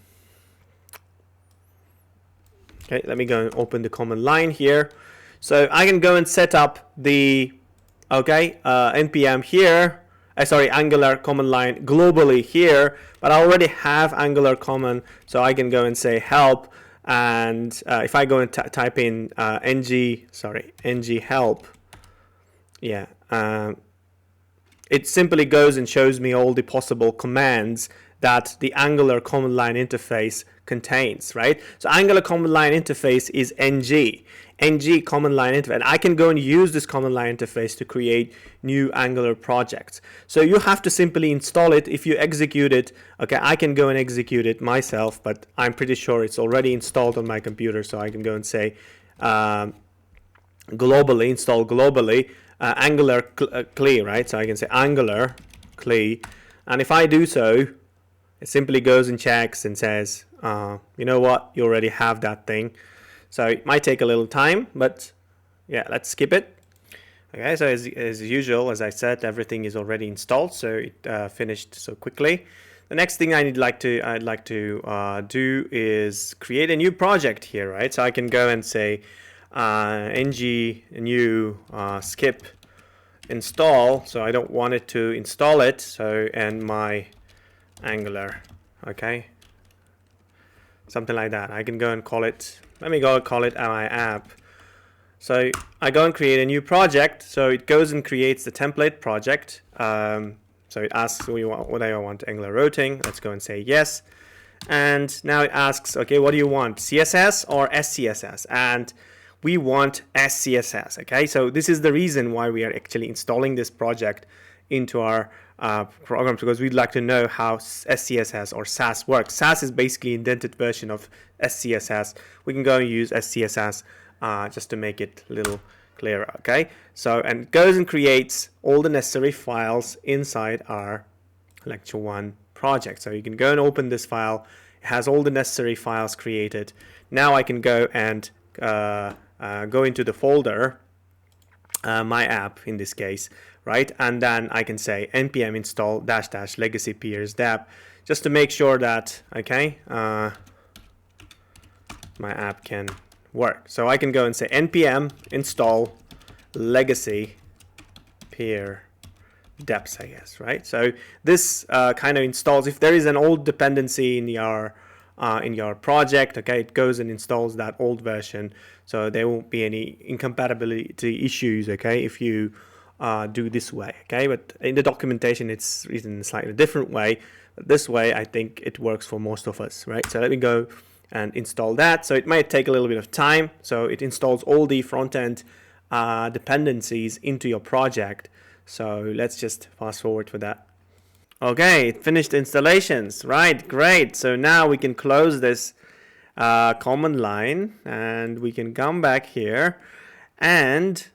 S1: let me go and open the command line here. So I can go and set up the NPM here. Angular command line globally here, but I already have Angular command, so I can go and say help, and if I go and type in ng help, yeah, it simply goes and shows me all the possible commands that the Angular command line interface contains, right? So Angular command line interface is ng command line interface, and I can go and use this command line interface to create new Angular projects. So you have to simply install it. If you execute it, okay, I can go and execute it myself, but I'm pretty sure it's already installed on my computer, so I can go and say globally, install globally, Angular CLI, right? So I can say Angular CLI, and if I do so, it simply goes and checks and says, you know what, you already have that thing. So it might take a little time, but yeah, let's skip it. Okay, so as usual, as I said, everything is already installed, so it finished so quickly. The next thing I'd like to do is create a new project here, right? So I can go and say ng new skip install. So I don't want it to install it. So and my Angular, okay, something like that. I can go and call it. Let me go and call it my app. So I go and create a new project. So it goes and creates the template project. So it asks what I want Angular routing. Let's go and say yes. And now it asks, okay, what do you want, CSS or SCSS? And we want SCSS. Okay, so this is the reason why we are actually installing this project into our program, because we'd like to know how SCSS or SASS works. SASS is basically indented version of SCSS. We can go and use SCSS just to make it a little clearer. Okay, so and it goes and creates all the necessary files inside our lecture 1 project. So you can go and open this file. It has all the necessary files created. Now I can go and go into the folder, my app in this case, right? And then I can say npm install -- legacy peers deb, just to make sure that, okay, my app can work. So I can go and say npm install legacy peer deps, I guess, right? So this kind of installs, if there is an old dependency in your project, okay, it goes and installs that old version, so there won't be any incompatibility issues, okay, if you do this way, okay? But in the documentation, it's written in a slightly different way. But this way, I think it works for most of us, right? So let me go and install that. So it might take a little bit of time. So it installs all the front-end dependencies into your project. So let's just fast forward for that. Okay, it finished installations, right? Great. So now we can close this command line and we can come back here. And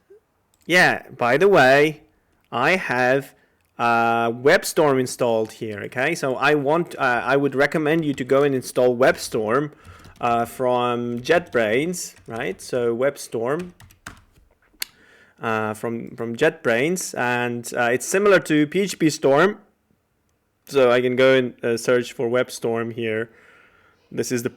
S1: yeah, by the way, I have WebStorm installed here. Okay, so I would recommend you to go and install WebStorm from JetBrains, right? So WebStorm from JetBrains, and it's similar to PHP Storm. So I can go and search for WebStorm here. This is the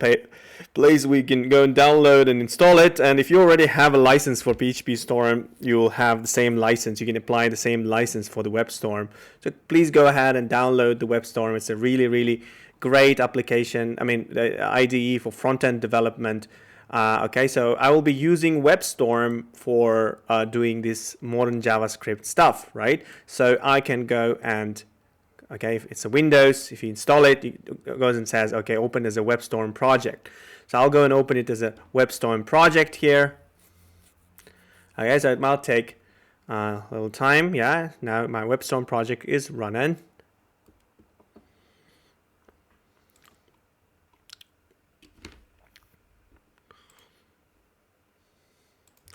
S1: place we can go and download and install it. And if you already have a license for PHP Storm, you will have the same license. You can apply the same license for the WebStorm. So please go ahead and download the WebStorm. It's a really, really great application. I mean, the IDE for front-end development. Okay, so I will be using WebStorm for doing this modern JavaScript stuff, right? So I can go and okay, if it's a Windows, if you install it, it goes and says, okay, open as a WebStorm project. So I'll go and open it as a WebStorm project here. Okay, so it might take a little time. Yeah, now my WebStorm project is running.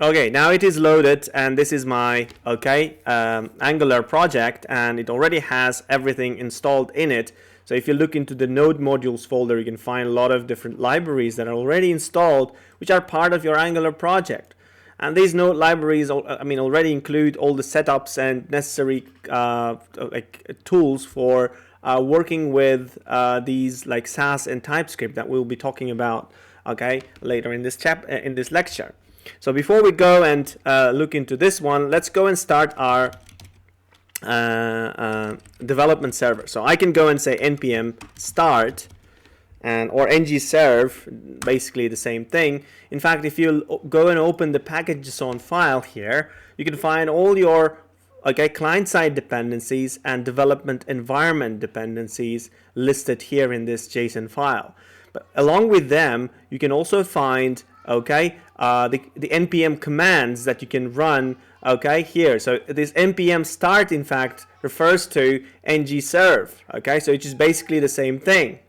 S1: Okay, now it is loaded, and this is my Angular project, and it already has everything installed in it. So if you look into the node modules folder, you can find a lot of different libraries that are already installed, which are part of your Angular project. And these node libraries, already include all the setups and necessary tools for working with these like SASS and Typescript that we'll be talking about, later in this lecture. So before we go and look into this one, let's go and start our development server. So I can go and say npm start or ngserve, basically the same thing. In fact, if you go and open the package.json file here, you can find all your client-side dependencies and development environment dependencies listed here in this JSON file. But along with them, you can also find the npm commands that you can run here. So this npm start in fact refers to ngserve, so which is basically the same thing,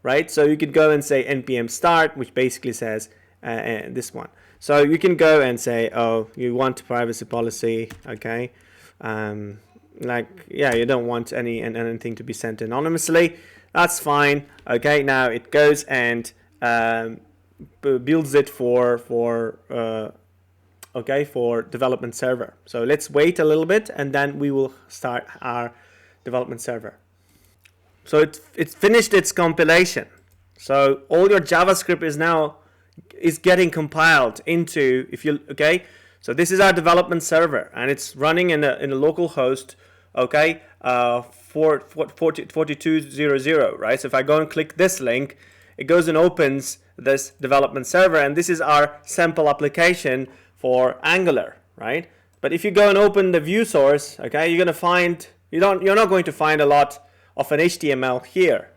S1: right? So you could go and say npm start, which basically says this one. So you can go and say, oh, you want privacy policy, you don't want anything to be sent anonymously. That's fine. Now it goes and builds it for development server. So let's wait a little bit, and then we will start our development server. So it's finished its compilation. So all your JavaScript is getting compiled into, so this is our development server, and it's running in a local host, 4200, right? So if I go and click this link, it goes and opens this development server, and this is our sample application for Angular, right? But if you go and open the view source, you're not going to find a lot of an HTML here,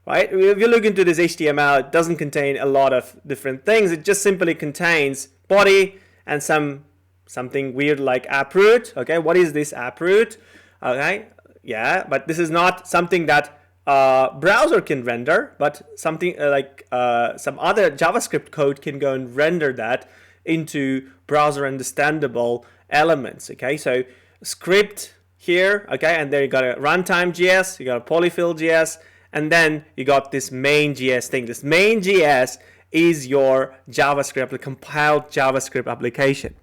S1: right? If you look into this HTML, it doesn't contain a lot of different things. It just simply contains body and something weird like approot. What is this approot? Yeah, but this is not something that browser can render, but something some other JavaScript code can go and render that into browser understandable elements. So script here, and there you got a runtime.js, you got a polyfill.js, and then you got this main.js thing. This main.js is your JavaScript, the compiled JavaScript application.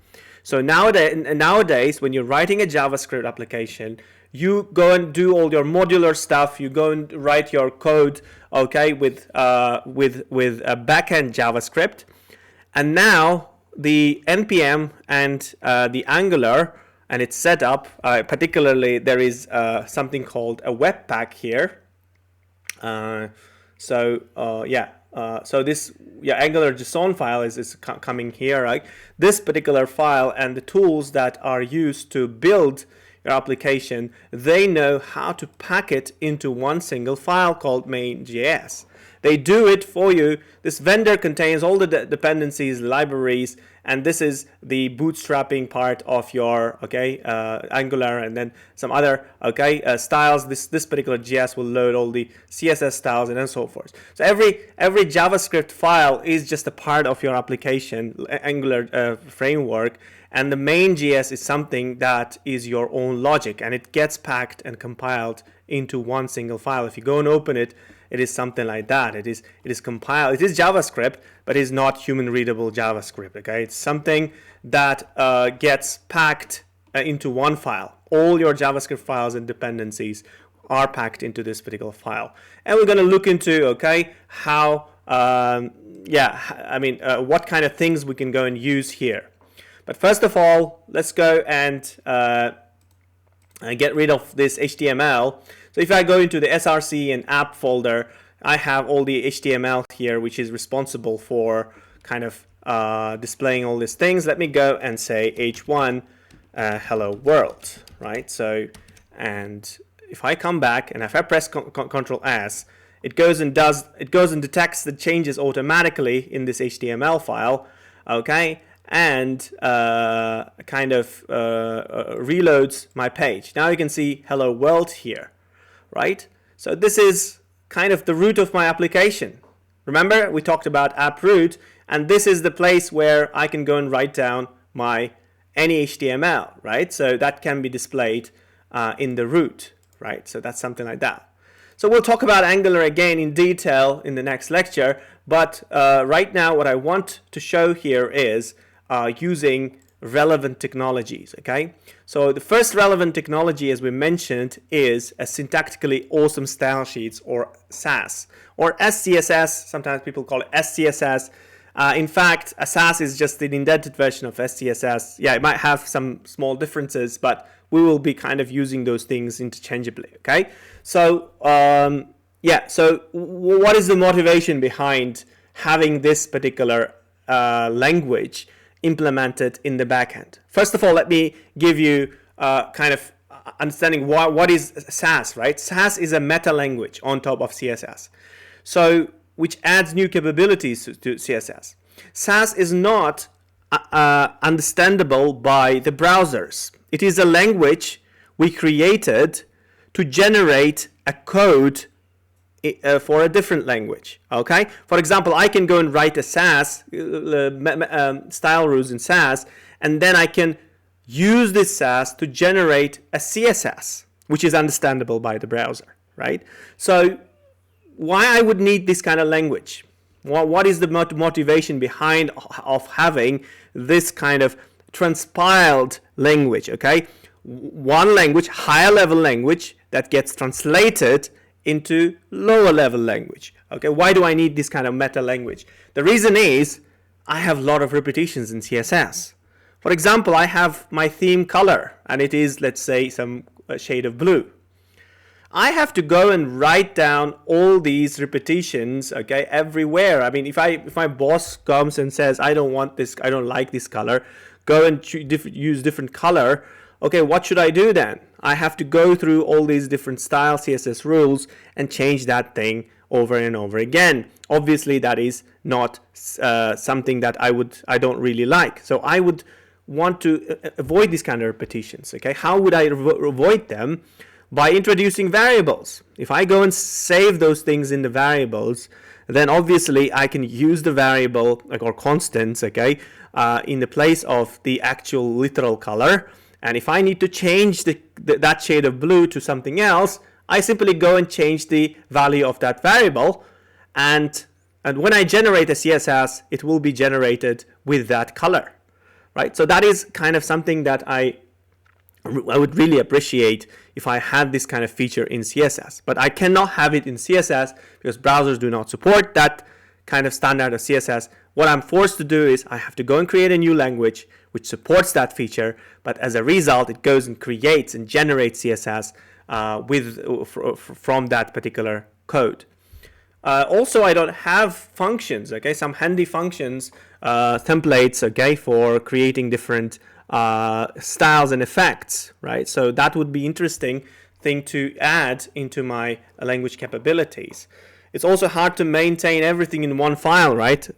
S1: So nowadays, when you're writing a JavaScript application, you go and do all your modular stuff. You go and write your code, with a backend JavaScript, and now the NPM and the Angular and its setup. Particularly, there is something called a Webpack here. So this Angular JSON file is coming here, right? This particular file and the tools that are used to build your application, they know how to pack it into one single file called main.js. They do it for you. This vendor contains all the dependencies, libraries, and this is the bootstrapping part of your Angular, and then some other styles. This particular JS will load all the CSS styles and so forth. So every JavaScript file is just a part of your application Angular framework, and the main.js is something that is your own logic, and it gets packed and compiled into one single file. If you go and open it, it is something like that. It is compiled. It is JavaScript, but it is not human readable JavaScript. Okay, it's something that gets packed into one file. All your JavaScript files and dependencies are packed into this particular file, and we're going to look into how what kind of things we can go and use here. But first of all, let's go and get rid of this HTML. So if I go into the src and app folder, I have all the HTML here, which is responsible for kind of displaying all these things. Let me go and say h1 hello world, right? So, and if I come back and if I press Ctrl S, it goes and detects the changes automatically in this HTML file, okay? And reloads my page. Now you can see hello world here, right? So this is kind of the root of my application. Remember, we talked about app root, and this is the place where I can go and write down any HTML, right? So that can be displayed in the root, right? So that's something like that. So we'll talk about Angular again in detail in the next lecture, but right now what I want to show here is using relevant technologies, okay? So the first relevant technology, as we mentioned, is a syntactically awesome style sheets, or SASS, or SCSS. Sometimes people call it SCSS. In fact, a SASS is just an indented version of SCSS. Yeah, it might have some small differences, but we will be kind of using those things interchangeably, okay? So, so what is the motivation behind having this particular language implemented in the backend? First of all, let me give you kind of understanding what is SASS, right? SASS is a meta language on top of CSS, so which adds new capabilities to CSS. SASS is not understandable by the browsers. It is a language we created to generate a code for a different language, okay? For example, I can go and write a SASS, style rules in SASS, and then I can use this SASS to generate a CSS, which is understandable by the browser, right? So why I would need this kind of language? What is the motivation behind of having this kind of transpiled language, okay? One language, higher level language, that gets translated into lower level language. Okay, why do I need this kind of meta language? The reason is I have a lot of repetitions in CSS. For example, I have my theme color, and it is, let's say, some shade of blue. I have to go and write down all these repetitions, okay, everywhere. I mean, if my boss comes and says, I don't want this, I don't like this color, go and use different color. Okay, what should I do then? I have to go through all these different style CSS rules and change that thing over and over again. Obviously, that is not something that I don't really like. So I would want to avoid these kind of repetitions. Okay, how would I avoid them? By introducing variables. If I go and save those things in the variables, then obviously I can use the variable or constants, okay, in the place of the actual literal color. And if I need to change that shade of blue to something else, I simply go and change the value of that variable, and when I generate a CSS, it will be generated with that color, right? So that is kind of something that I would really appreciate if I had this kind of feature in CSS, but I cannot have it in CSS because browsers do not support that kind of standard of CSS. What I'm forced to do is I have to go and create a new language which supports that feature, but as a result, it goes and creates and generates CSS from that particular code. Also, I don't have functions, okay, some handy functions, templates, okay, for creating different styles and effects, right? So that would be interesting thing to add into my language capabilities. It's also hard to maintain everything in one file, right?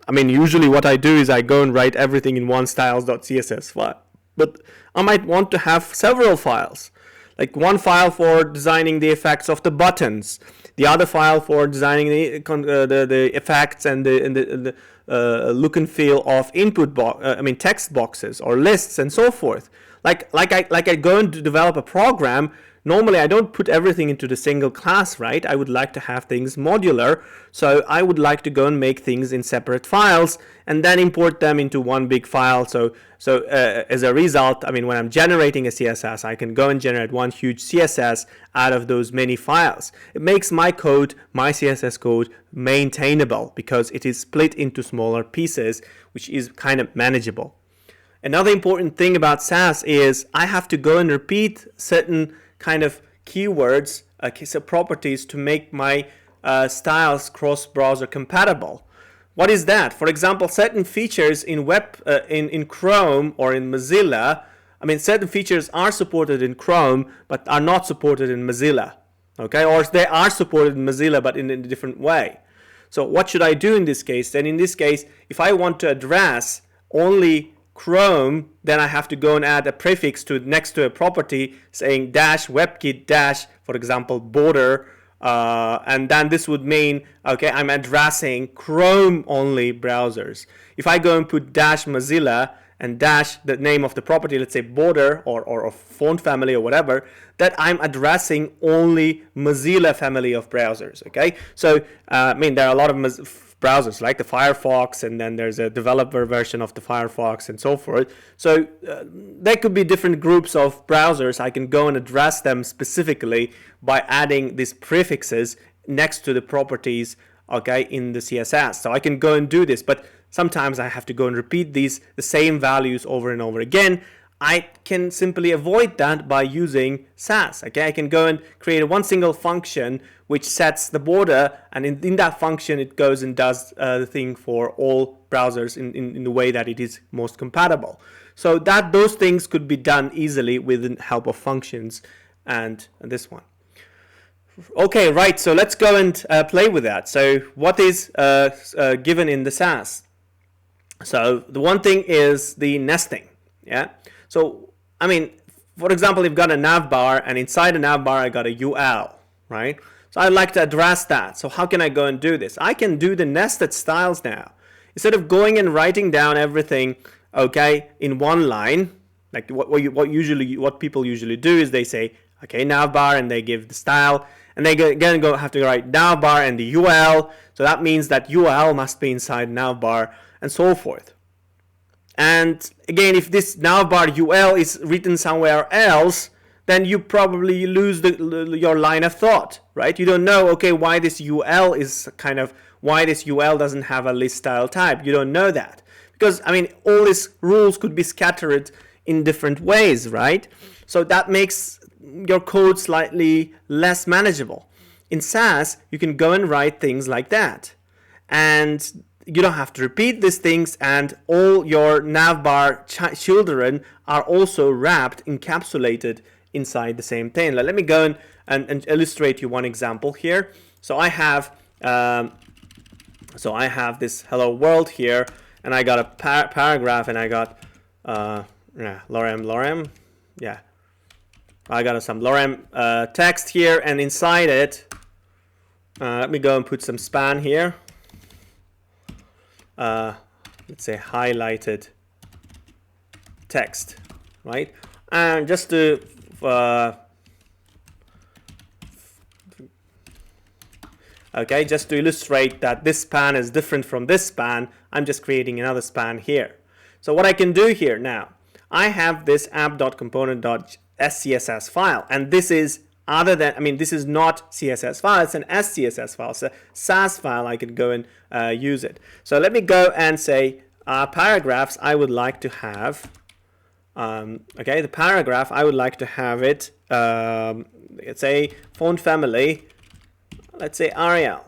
S1: I mean, usually what I do is I go and write everything in one styles.css file, but I might want to have several files, like one file for designing the effects of the buttons, the other file for designing the effects and the look and feel of text boxes or lists and so forth. Like I go and develop a program. Normally, I don't put everything into the single class, right? I would like to have things modular, so I would like to go and make things in separate files and then import them into one big file. So as a result, I mean, when I'm generating a CSS, I can go and generate one huge CSS out of those many files. It makes my code, my CSS code, maintainable because it is split into smaller pieces, which is kind of manageable. Another important thing about SASS is I have to go and repeat certain kind of keywords, properties to make my styles cross-browser compatible. What is that? For example, certain features in in Chrome or in Mozilla, I mean, certain features are supported in Chrome but are not supported in Mozilla, okay? Or they are supported in Mozilla but in a different way. So what should I do in this case? Then in this case, if I want to address only Chrome, then I have to go and add a prefix to next to a property saying dash webkit dash, for example, border, and then this would mean, okay, I'm addressing Chrome only browsers. If I go and put dash Mozilla and dash the name of the property, let's say border or font family or whatever, that I'm addressing only Mozilla family of browsers, okay? So, I mean, there are a lot of browsers like the Firefox, and then there's a developer version of the Firefox and so forth. So there could be different groups of browsers. I can go and address them specifically by adding these prefixes next to the properties, okay, in the CSS. So I can go and do this, but sometimes I have to go and repeat the same values over and over again. I can simply avoid that by using SASS. Okay, I can go and create one single function which sets the border, and in that function it goes and does the thing for all browsers in the way that it is most compatible. So that those things could be done easily with the help of functions and this one. Okay, right, so let's go and play with that. So what is given in the SASS? So the one thing is the nesting, yeah? So, I mean, for example, you've got a navbar, and inside the navbar I got a UL, right? So I'd like to address that. So how can I go and do this? I can do the nested styles now. Instead of going and writing down everything, okay, in one line, like what people usually do is they say, okay, navbar, and they give the style, and they again have to write navbar and the UL. So that means that UL must be inside navbar and so forth. And again, if this navbar UL is written somewhere else, then you probably lose your line of thought, right? You don't know, okay, why this UL doesn't have a list style type. You don't know that. Because, I mean, all these rules could be scattered in different ways, right? So that makes your code slightly less manageable. In SASS, you can go and write things like that. And you don't have to repeat these things, and all your navbar children are also wrapped, encapsulated inside the same thing. Let me go and illustrate you one example here. So I have this hello world here, and I got a paragraph, and I got lorem, yeah. I got some lorem text here, and inside it, let me go and put some span here. Let's say highlighted text, right? And just to just to illustrate that this span is different from this span, I'm just creating another span here. So what I can do here now, I have this app.component.scss file, and this is this is not CSS file, it's an SCSS file. So SASS file, I could go and use it. So let me go and say paragraphs I would like to have. The paragraph I would like to have it, let's say font family, let's say Arial.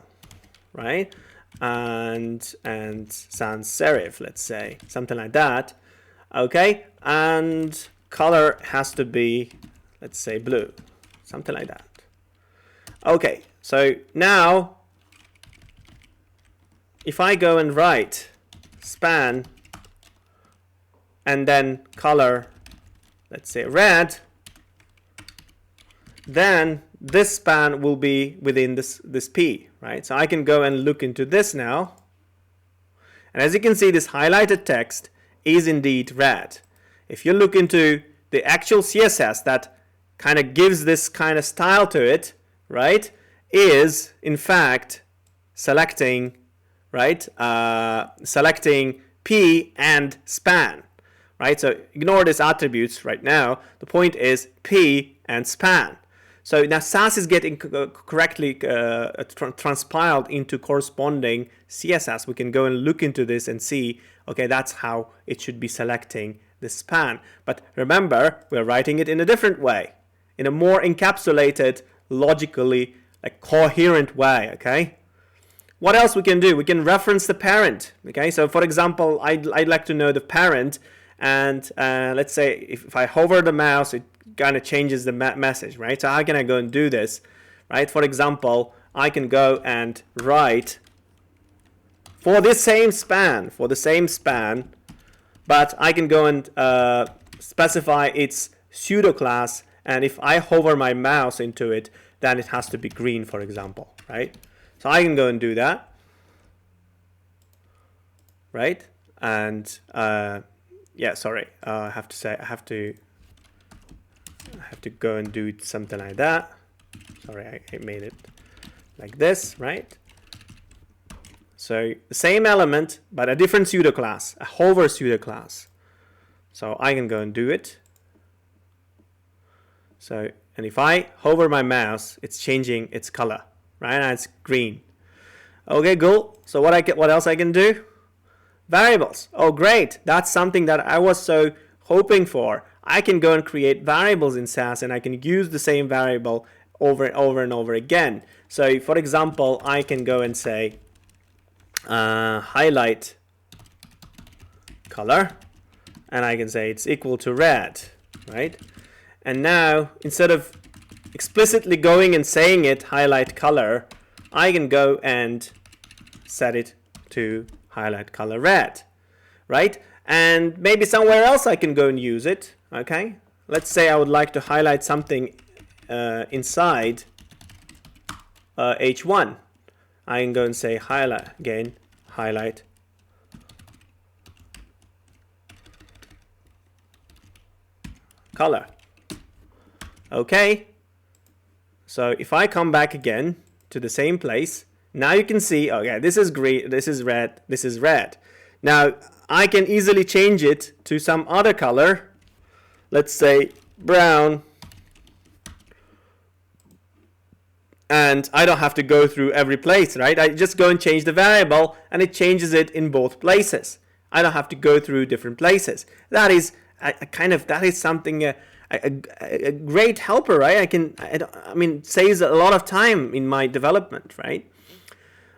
S1: right? And sans serif, let's say, something like that. Okay, and color has to be, let's say, blue, something like that. Okay, so now if I go and write span and then color, let's say red, then this span will be within this P, right? So I can go and look into this now. And as you can see, this highlighted text is indeed red. If you look into the actual CSS that kind of gives this kind of style to it, right, is in fact selecting, right, selecting P and span, right? So ignore these attributes right now. The point is P and span. So now SASS is getting correctly transpiled into corresponding CSS. We can go and look into this and see, okay, that's how it should be selecting the span. But remember, we're writing it in a different way, in a more encapsulated, logically, like coherent way, okay? What else we can do? We can reference the parent, okay? So for example, I'd like to know the parent, and let's say if I hover the mouse, it kind of changes the message, right? So how can I go and do this, right? For example, I can go and write for this same span, but I can go and specify its pseudo class, and if I hover my mouse into it, then it has to be green, for example, right? So I can go and do that, right? And yeah, sorry, I have to go and do something like that. Sorry, I made it like this, right? So the same element, but a different pseudo class, a hover pseudo class. So I can go and do it. So, and if I hover my mouse, it's changing its color, right? And it's green. Okay, cool. So what else I can do? Variables. Oh, great. That's something that I was so hoping for. I can go and create variables in SASS, and I can use the same variable over and over and over again. So, for example, I can go and say highlight color, and I can say it's equal to red, right? And now, instead of explicitly going and saying it, highlight color, I can go and set it to highlight color red, right? And maybe somewhere else I can go and use it, okay? Let's say I would like to highlight something inside H1. I can go and say highlight, again, highlight color. Okay, so if I come back again to the same place, now you can see, okay, this is green, this is red, this is red. Now I can easily change it to some other color. Let's say brown. And I don't have to go through every place, right? I just go and change the variable, and it changes it in both places. I don't have to go through different places. That is that is something, a great helper, right? I mean, saves a lot of time in my development, right?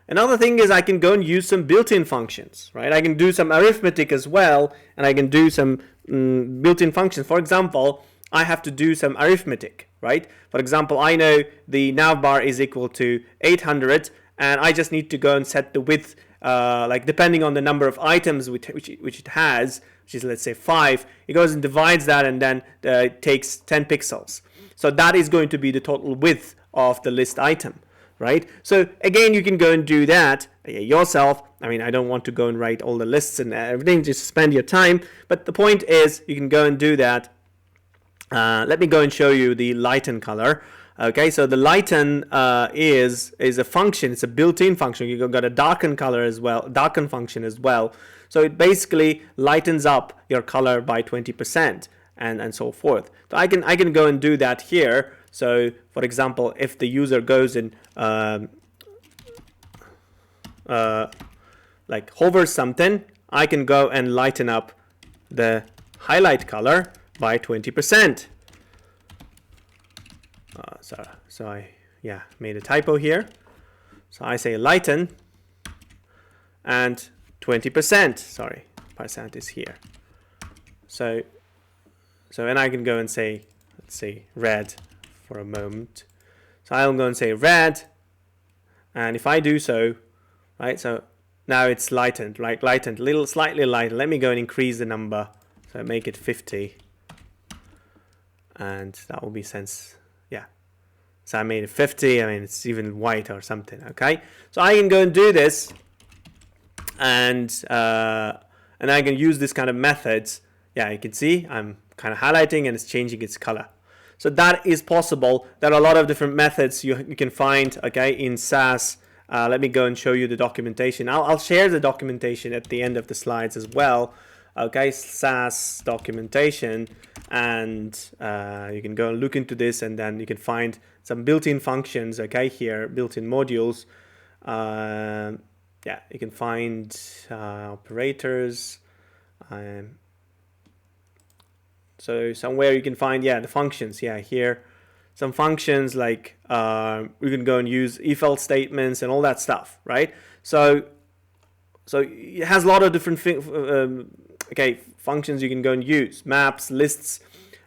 S1: Another thing is I can go and use some built-in functions, right? I can do some arithmetic as well, and I can do some built-in functions. For example, I have to do some arithmetic, right? For example, I know the navbar is equal to 800, and I just need to go and set the width, like depending on the number of items which it has, which is, let's say, 5. It goes and divides that, and then takes 10 pixels. So that is going to be the total width of the list item, right? So again, you can go and do that yourself. I mean, I don't want to go and write all the lists and everything, just spend your time. But the point is, you can go and do that. Let me go and show you the lighten color. Okay, so the lighten is a function. It's a built-in function. You've got a darken color as well, darken function as well. So it basically lightens up your color by 20% and so forth. So I can go and do that here. So for example, if the user goes and like hovers something, I can go and lighten up the highlight color by 20%. So I made a typo here. So I say lighten, and 20%. Sorry, percent is here. So and I can go and say, let's say red for a moment. So I'll go and say red, and if I do so, right, so now it's lightened, right, lightened, little slightly lightened. Let me go and increase the number, so make it 50, and that will be sense, yeah. So I made it 50, I mean it's even white or something, okay? So I can go and do this, and I can use this kind of methods. Yeah, you can see I'm kind of highlighting and it's changing its color. So that is possible. There are a lot of different methods you can find, okay, in SASS. Let me go and show you the documentation. I'll share the documentation at the end of the slides as well. Okay, SASS documentation, and you can go and look into this, and then you can find some built-in functions, okay, here, built-in modules. Yeah, you can find operators. So somewhere you can find, yeah, the functions, yeah, here. Some functions like you can go and use if-else statements and all that stuff, right? So it has a lot of different functions you can go and use, maps, lists,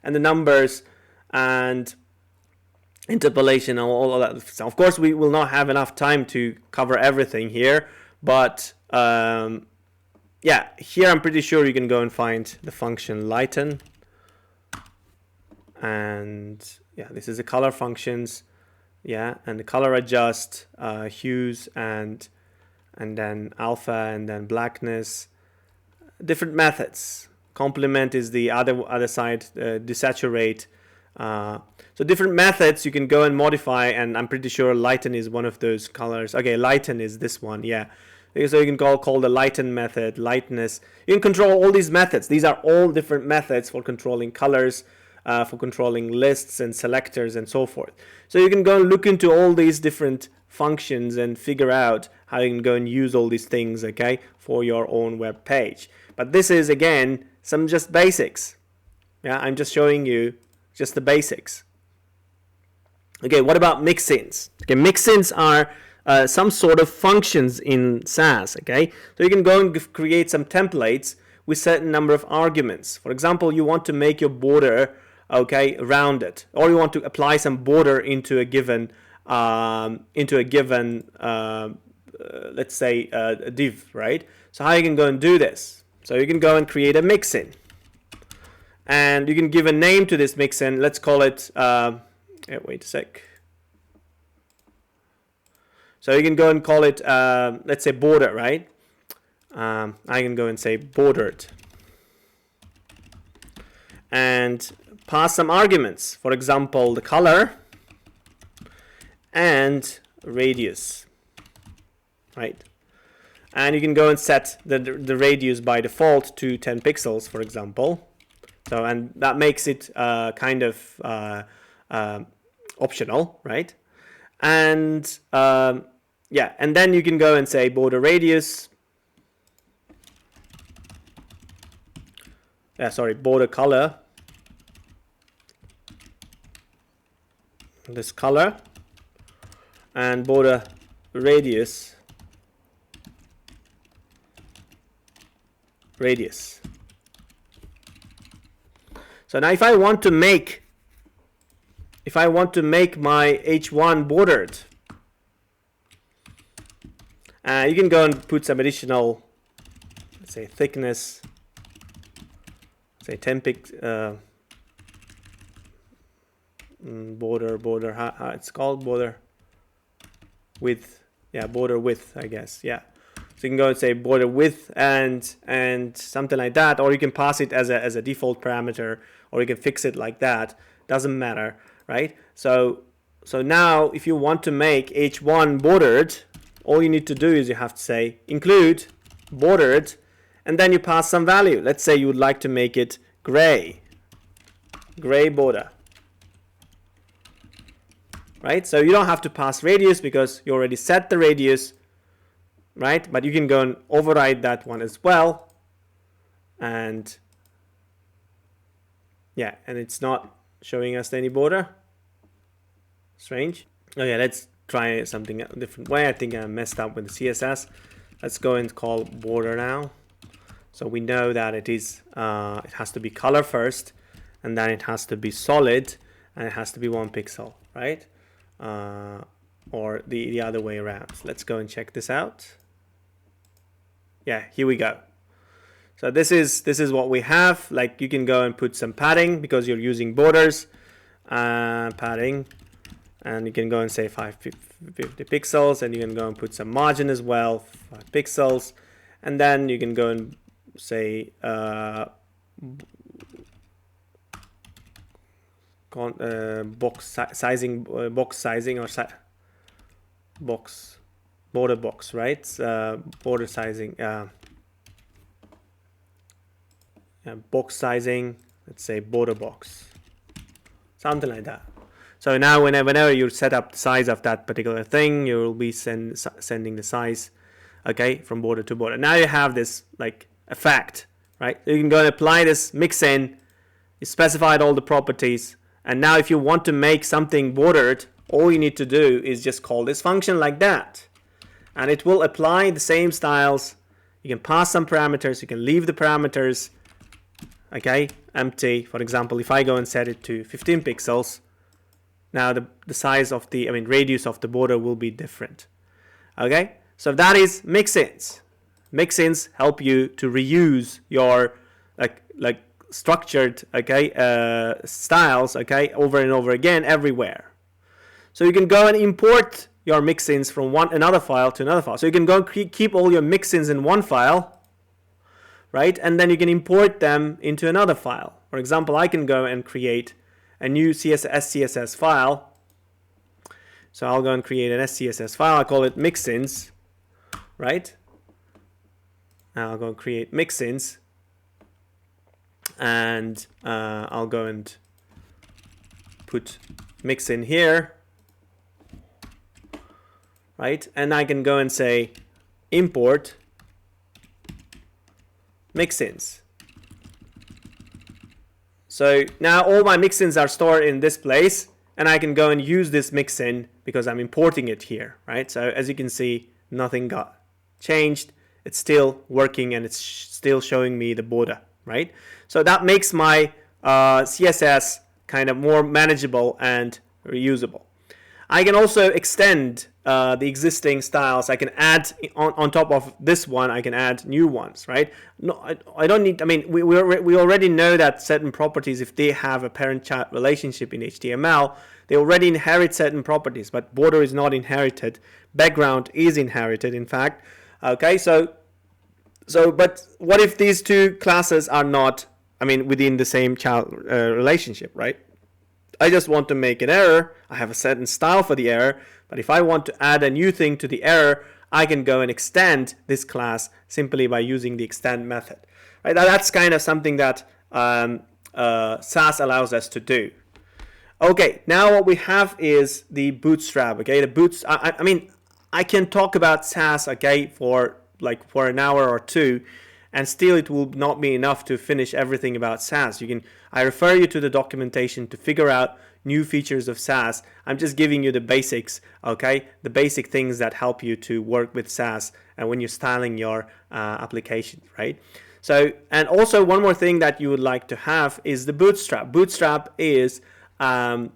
S1: and the numbers, and interpolation and all of that. So of course, we will not have enough time to cover everything here, but yeah, here I'm pretty sure you can go and find the function lighten. And yeah, this is the color functions, yeah, and the color adjust, hues, and then alpha, and then blackness, different methods. Complement is the other side, desaturate. So different methods you can go and modify, and I'm pretty sure lighten is one of those colors. Okay, lighten is this one, yeah. So you can call the lighten method, lightness. You can control all these methods. These are all different methods for controlling colors, for controlling lists and selectors and so forth. So you can go and look into all these different functions and figure out how you can go and use all these things, okay, for your own web page. But this is, again, some just basics. Yeah, I'm just showing you just the basics. Okay, what about mixins? Okay, mixins are some sort of functions in SASS, okay? So you can go and create some templates with certain number of arguments. For example, you want to make your border, okay, rounded, or you want to apply some border into a given let's say a div, right? So how you can go and do this? So you can go and create a mixin, and you can give a name to this mixin. Let's call it wait a sec. So you can go and call it let's say border, right? I can go and say bordered, and pass some arguments, for example, the color and radius, right? And you can go and set the radius by default to 10 pixels, for example. So, and that makes it kind of optional, right? And yeah, and then you can go and say border radius, border color, this color, and border radius, So now if I want to make my H1 bordered, you can go and put some additional, let's say, thickness, say 10 pixels, border, how it's called, border width, yeah, border width, I guess, yeah. So you can go and say border width and something like that, or you can pass it as a default parameter, or you can fix it like that. Doesn't matter, right? So now if you want to make H1 bordered, all you need to do is you have to say include bordered, and then you pass some value. Let's say you would like to make it gray border, right? So you don't have to pass radius because you already set the radius, right? But you can go and override that one as well, and yeah, and it's not showing us any border. Strange. Okay, let's try something a different way. I think I messed up with the CSS. Let's go and call border now. So we know that it is it has to be color first, and then it has to be solid, and it has to be 1 pixel, right? Or the other way around. So let's go and check this out. Yeah, here we go. So this is what we have. Like, you can go and put some padding because you're using borders, padding, and you can go and say 550 pixels, and you can go and put some margin as well, 5 pixels, and then you can go and say box sizing or border box, right? Border sizing, box sizing. Let's say border box, something like that. So now whenever you set up the size of that particular thing, you will be sending the size, okay, from border to border. Now you have this like effect, right? You can go and apply this mix-in. You specified all the properties, and now if you want to make something bordered, all you need to do is just call this function like that, and it will apply the same styles. You can pass some parameters, you can leave the parameters, okay, empty. For example, if I go and set it to 15 pixels, now the size of the, radius of the border will be different. Okay, so that is mix-ins. Mix-ins help you to reuse your like structured, okay, styles, okay, over and over again everywhere. So you can go and import your mix-ins from another file to another file. So you can go and keep all your mix-ins in one file, right? And then you can import them into another file. For example, I can go and create a new SCSS file. So I'll go and create an SCSS file. I call it mix-ins, right? Now I'll go and create mix-ins, and I'll go and put mix-in here, right? And I can go and say import mix-ins. So now all my mix-ins are stored in this place, and I can go and use this mix-in because I'm importing it here, right? So as you can see, nothing got changed. It's still working, and it's still showing me the border, right? So that makes my CSS kind of more manageable and reusable. I can also extend the existing styles. I can add on top of this one, I can add new ones, right? No, I don't need, we already know that certain properties, if they have a parent-child relationship in HTML, they already inherit certain properties, but border is not inherited. Background is inherited, in fact. Okay, but what if these two classes are not, within the same child relationship, right? I just want to make an error. I have a certain style for the error, but if I want to add a new thing to the error, I can go and extend this class simply by using the extend method. Right? That's kind of something that SASS allows us to do. Okay, now what we have is the Bootstrap. Okay, I can talk about SASS, okay, for an hour or two, and still it will not be enough to finish everything about SASS. I refer you to the documentation to figure out new features of SASS. I'm just giving you the basics, okay, the basic things that help you to work with SASS and when you're styling your application, right? So, and also one more thing that you would like to have is the Bootstrap. Bootstrap is a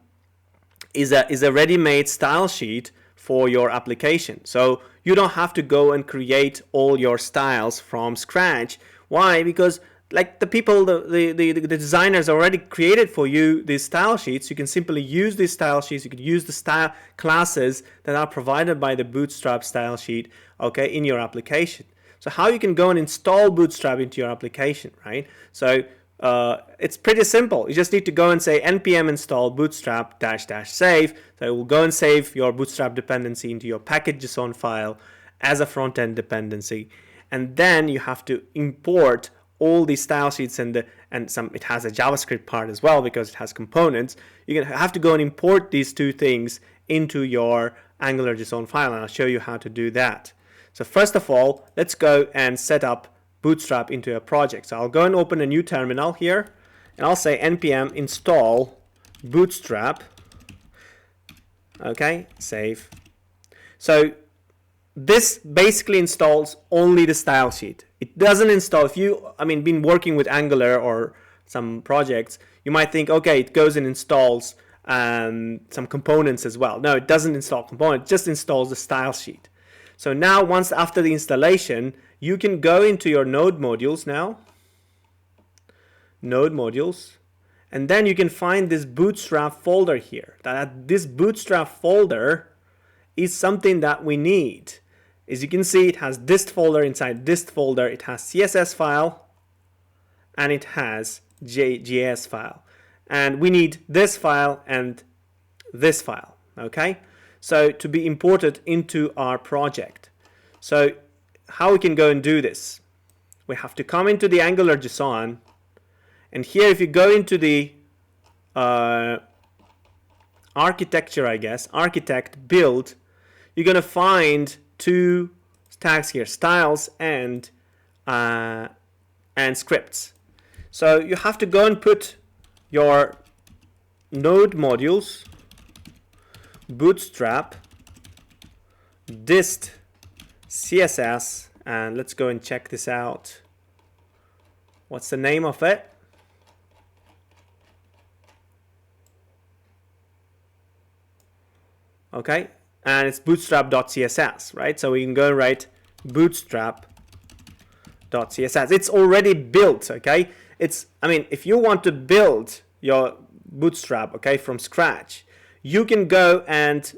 S1: ready-made style sheet for your application. So you don't have to go and create all your styles from scratch. Why? Because like the people, the designers already created for you these style sheets. You can simply use these style sheets. You can use the style classes that are provided by the Bootstrap style sheet, okay, in your application. So how you can go and install Bootstrap into your application, right? So it's pretty simple. You just need to go and say npm install bootstrap -- save. So it will go and save your Bootstrap dependency into your package.json file as a front-end dependency, and then you have to import all these style sheets and it has a JavaScript part as well because it has components. You're gonna have to go and import these two things into your Angular.json file, and I'll show you how to do that. So first of all, let's go and set up Bootstrap into a project. So I'll go and open a new terminal here, and I'll say npm install bootstrap. Okay, save. So this basically installs only the style sheet. It doesn't install, if you, been working with Angular or some projects, you might think, okay, it goes and installs some components as well. No, it doesn't install components, it just installs the style sheet. So now, once after the installation, you can go into your node modules now, node modules, and then you can find this Bootstrap folder here. This Bootstrap folder is something that we need. As you can see, it has dist folder. Inside dist folder, it has CSS file and it has JS file. And we need this file and this file, okay? So to be imported into our project. So how we can go and do this? We have to come into the Angular JSON, and here if you go into the architecture, architect build, you're gonna find two tags here, styles and scripts. So you have to go and put your node modules, Bootstrap, dist, CSS, and let's go and check this out. What's the name of it? Okay, and it's bootstrap.css, right? So we can go and write bootstrap.css. It's already built, okay? If you want to build your Bootstrap, okay, from scratch, you can go and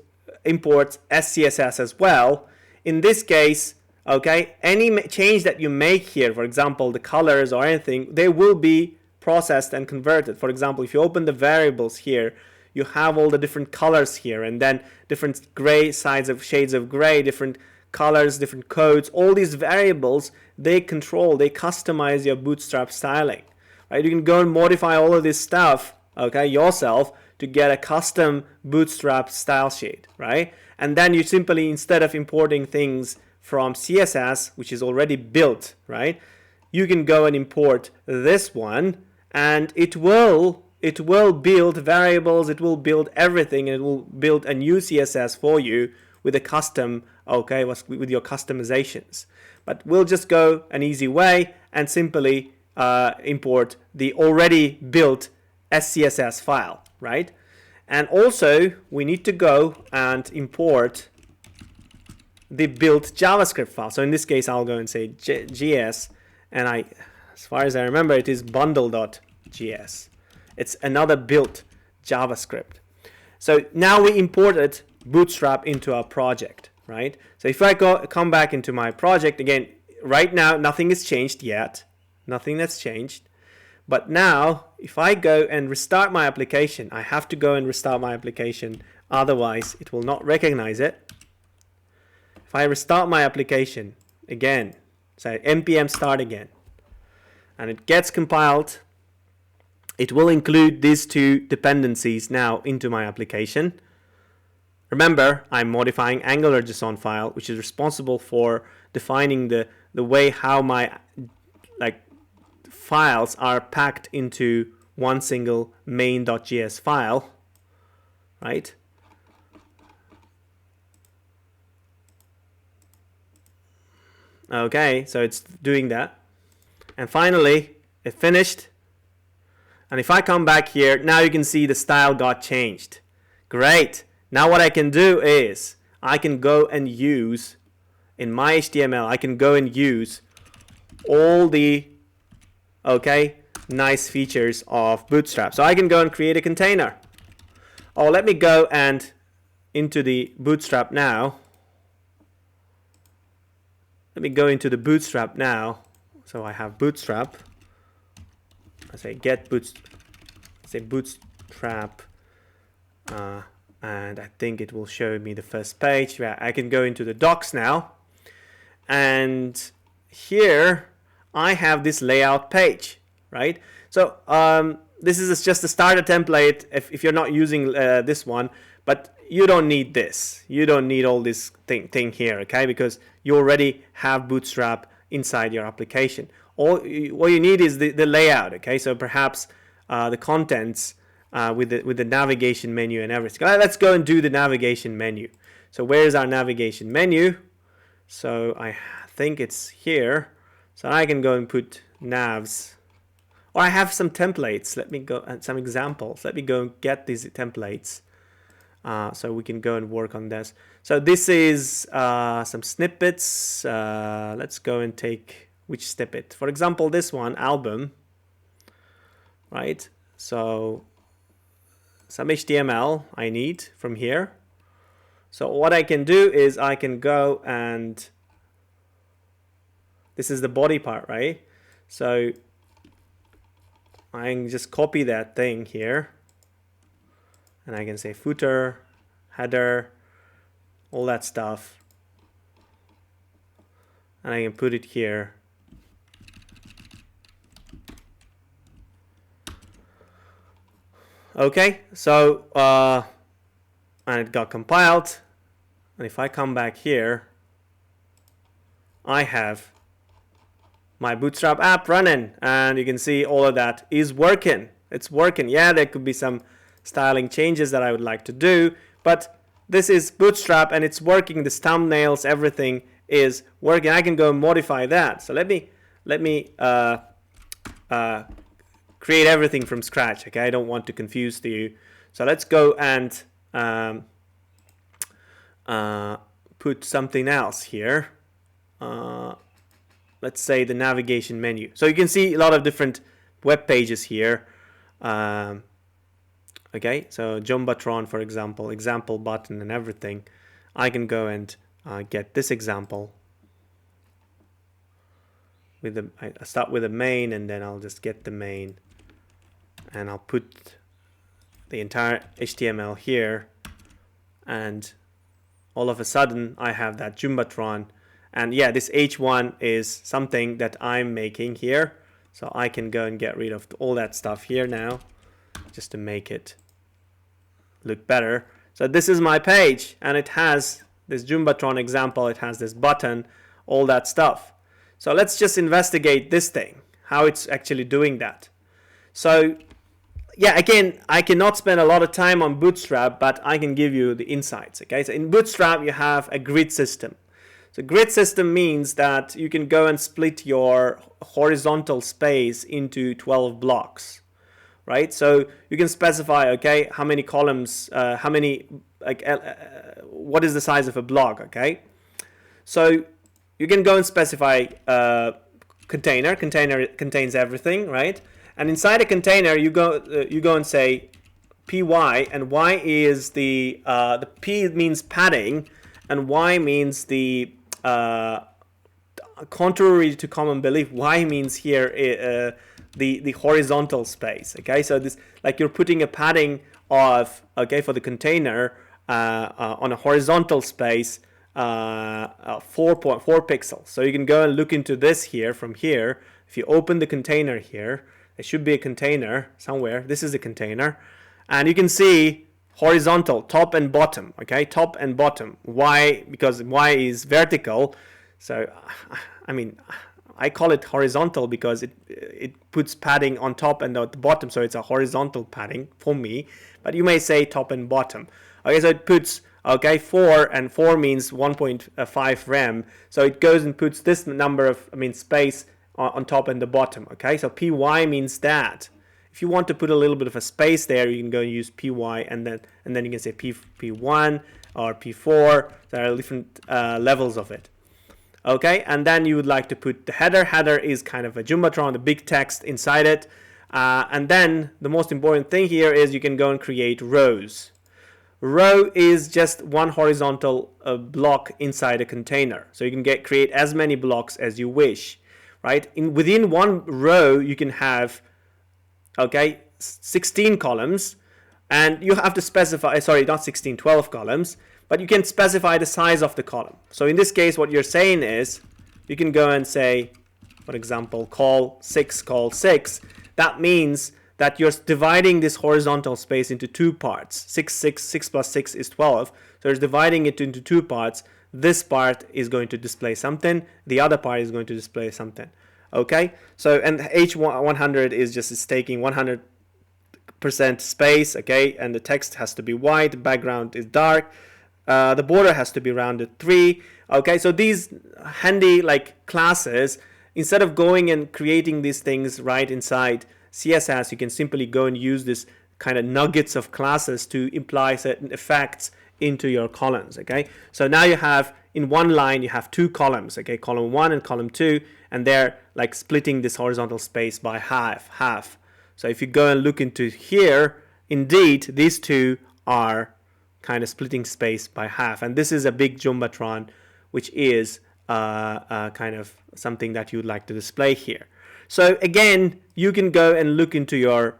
S1: import SCSS as well. In this case, okay, any change that you make here, for example, the colors or anything, they will be processed and converted. For example, if you open the variables here, you have all the different colors here, and then different gray shades of gray, different colors, different codes. All these variables, they customize your Bootstrap styling, right? You can go and modify all of this stuff, okay, yourself to get a custom Bootstrap style sheet, right? And then you simply, instead of importing things from CSS, which is already built, right, you can go and import this one, and it will build variables, it will build everything, and it will build a new CSS for you with a custom, okay, with your customizations. But we'll just go an easy way and simply import the already built SCSS file, right? And also we need to go and import the built JavaScript file. So in this case, I'll go and say JS, and as far as I remember, it is bundle.js. It's another built JavaScript. So now we imported Bootstrap into our project, right? So if I come back into my project again, right now nothing has changed yet, nothing that's changed. But now, if I go and restart my application, I have to go and restart my application, otherwise it will not recognize it. If I restart my application again, say npm start again, and it gets compiled, it will include these two dependencies now into my application. Remember, I'm modifying Angular JSON file, which is responsible for defining the way how my files are packed into one single main.js file, right? Okay, so it's doing that. And finally, it finished. And if I come back here, now you can see the style got changed. Great. Now what I can do is I can go and use, in my HTML, I can go and use all the nice features of Bootstrap. So I can go and create a container. Oh, let me go and into the Bootstrap now. Let me go into the Bootstrap now. So I have Bootstrap. I say get Bootstrap, and I think it will show me the first page. Yeah, I can go into the docs now, and here I have this layout page, right? So this is just a starter template if you're not using this one, but you don't need this. You don't need all this thing here, okay? Because you already have Bootstrap inside your application. All you need is the layout, okay? So perhaps the contents with the navigation menu and everything. Let's go and do the navigation menu. So where is our navigation menu? So I think it's here. So I can go and put navs. Or I have some templates. Let me go and some examples. Let me go and get these templates. So we can go and work on this. So this is some snippets. Let's go and take which snippet. For example, this one, album, right? So some HTML I need from here. So what I can do is I can go and this is the body part, right? So I can just copy that thing here. And I can say footer, header, all that stuff. And I can put it here. Okay, so and it got compiled. And if I come back here, I have my Bootstrap app running, and you can see all of that is working. It's working. Yeah, there could be some styling changes that I would like to do, but this is Bootstrap and it's working. The thumbnails, everything is working. I can go and modify that. So let me create everything from scratch. Okay, I don't want to confuse you. So let's go and put something else here. Let's say the navigation menu. So you can see a lot of different web pages here. Okay, so Jumbotron, for example, example button and everything. I can go and get this example. I start with the main, and then I'll just get the main, and I'll put the entire HTML here, and all of a sudden I have that Jumbotron. And yeah, this H1 is something that I'm making here, so I can go and get rid of all that stuff here now, just to make it look better. So this is my page, and it has this Jumbotron example, it has this button, all that stuff. So let's just investigate this thing, how it's actually doing that. So yeah, again, I cannot spend a lot of time on Bootstrap, but I can give you the insights. Okay, so in Bootstrap you have a grid system. So grid system means that you can go and split your horizontal space into 12 blocks, right? So you can specify, okay, how many columns, what is the size of a block, okay? So you can go and specify container. Container contains everything, right? And inside a container, you go and say py, and y is the p means padding, and y means the contrary to common belief, y means here the horizontal space. Okay, so this, like, you're putting a padding of, okay, for the container on a horizontal space 4.4 pixels. So you can go and look into this here from here. If you open the container here, there should be a container somewhere. This is a container, and you can see horizontal, top and bottom. Okay, top and bottom. Why? Because y is vertical. So I mean, I call it horizontal because it puts padding on top and at the bottom, so it's a horizontal padding for me. But you may say top and bottom. Okay, so it puts, okay, 4, and 4 means 1.5 rem. So it goes and puts this number of, space on top and the bottom. Okay, so py means that. If you want to put a little bit of a space there, you can go and use py, and then you can say p1 or p4. There are different levels of it. Okay, and then you would like to put the header. Header is kind of a Jumbotron, the big text inside it. And then the most important thing here is you can go and create rows. Row is just one horizontal block inside a container. So you can create as many blocks as you wish, right? Within one row, you can have, okay, 16 columns, and you have to specify, sorry, not 16, 12 columns, but you can specify the size of the column. So in this case, what you're saying is, you can go and say, for example, call 6. That means that you're dividing this horizontal space into two parts. 6 plus 6 is 12. So it's dividing it into two parts. This part is going to display something. The other part is going to display something. Okay? So, and H100 is just taking 100% space, okay? And the text has to be white, background is dark. the border has to be rounded 3. Okay, so these handy like classes, instead of going and creating these things right inside CSS, you can simply go and use this kind of nuggets of classes to imply certain effects into your columns. Okay, so now you have in one line you have 2 columns, okay, column 1 and column 2, and they're like splitting this horizontal space by half. So if you go and look into here, indeed these 2 are kind of splitting space by half, and this is a big jumbotron, which is kind of something that you'd like to display here. So again, you can go and look into your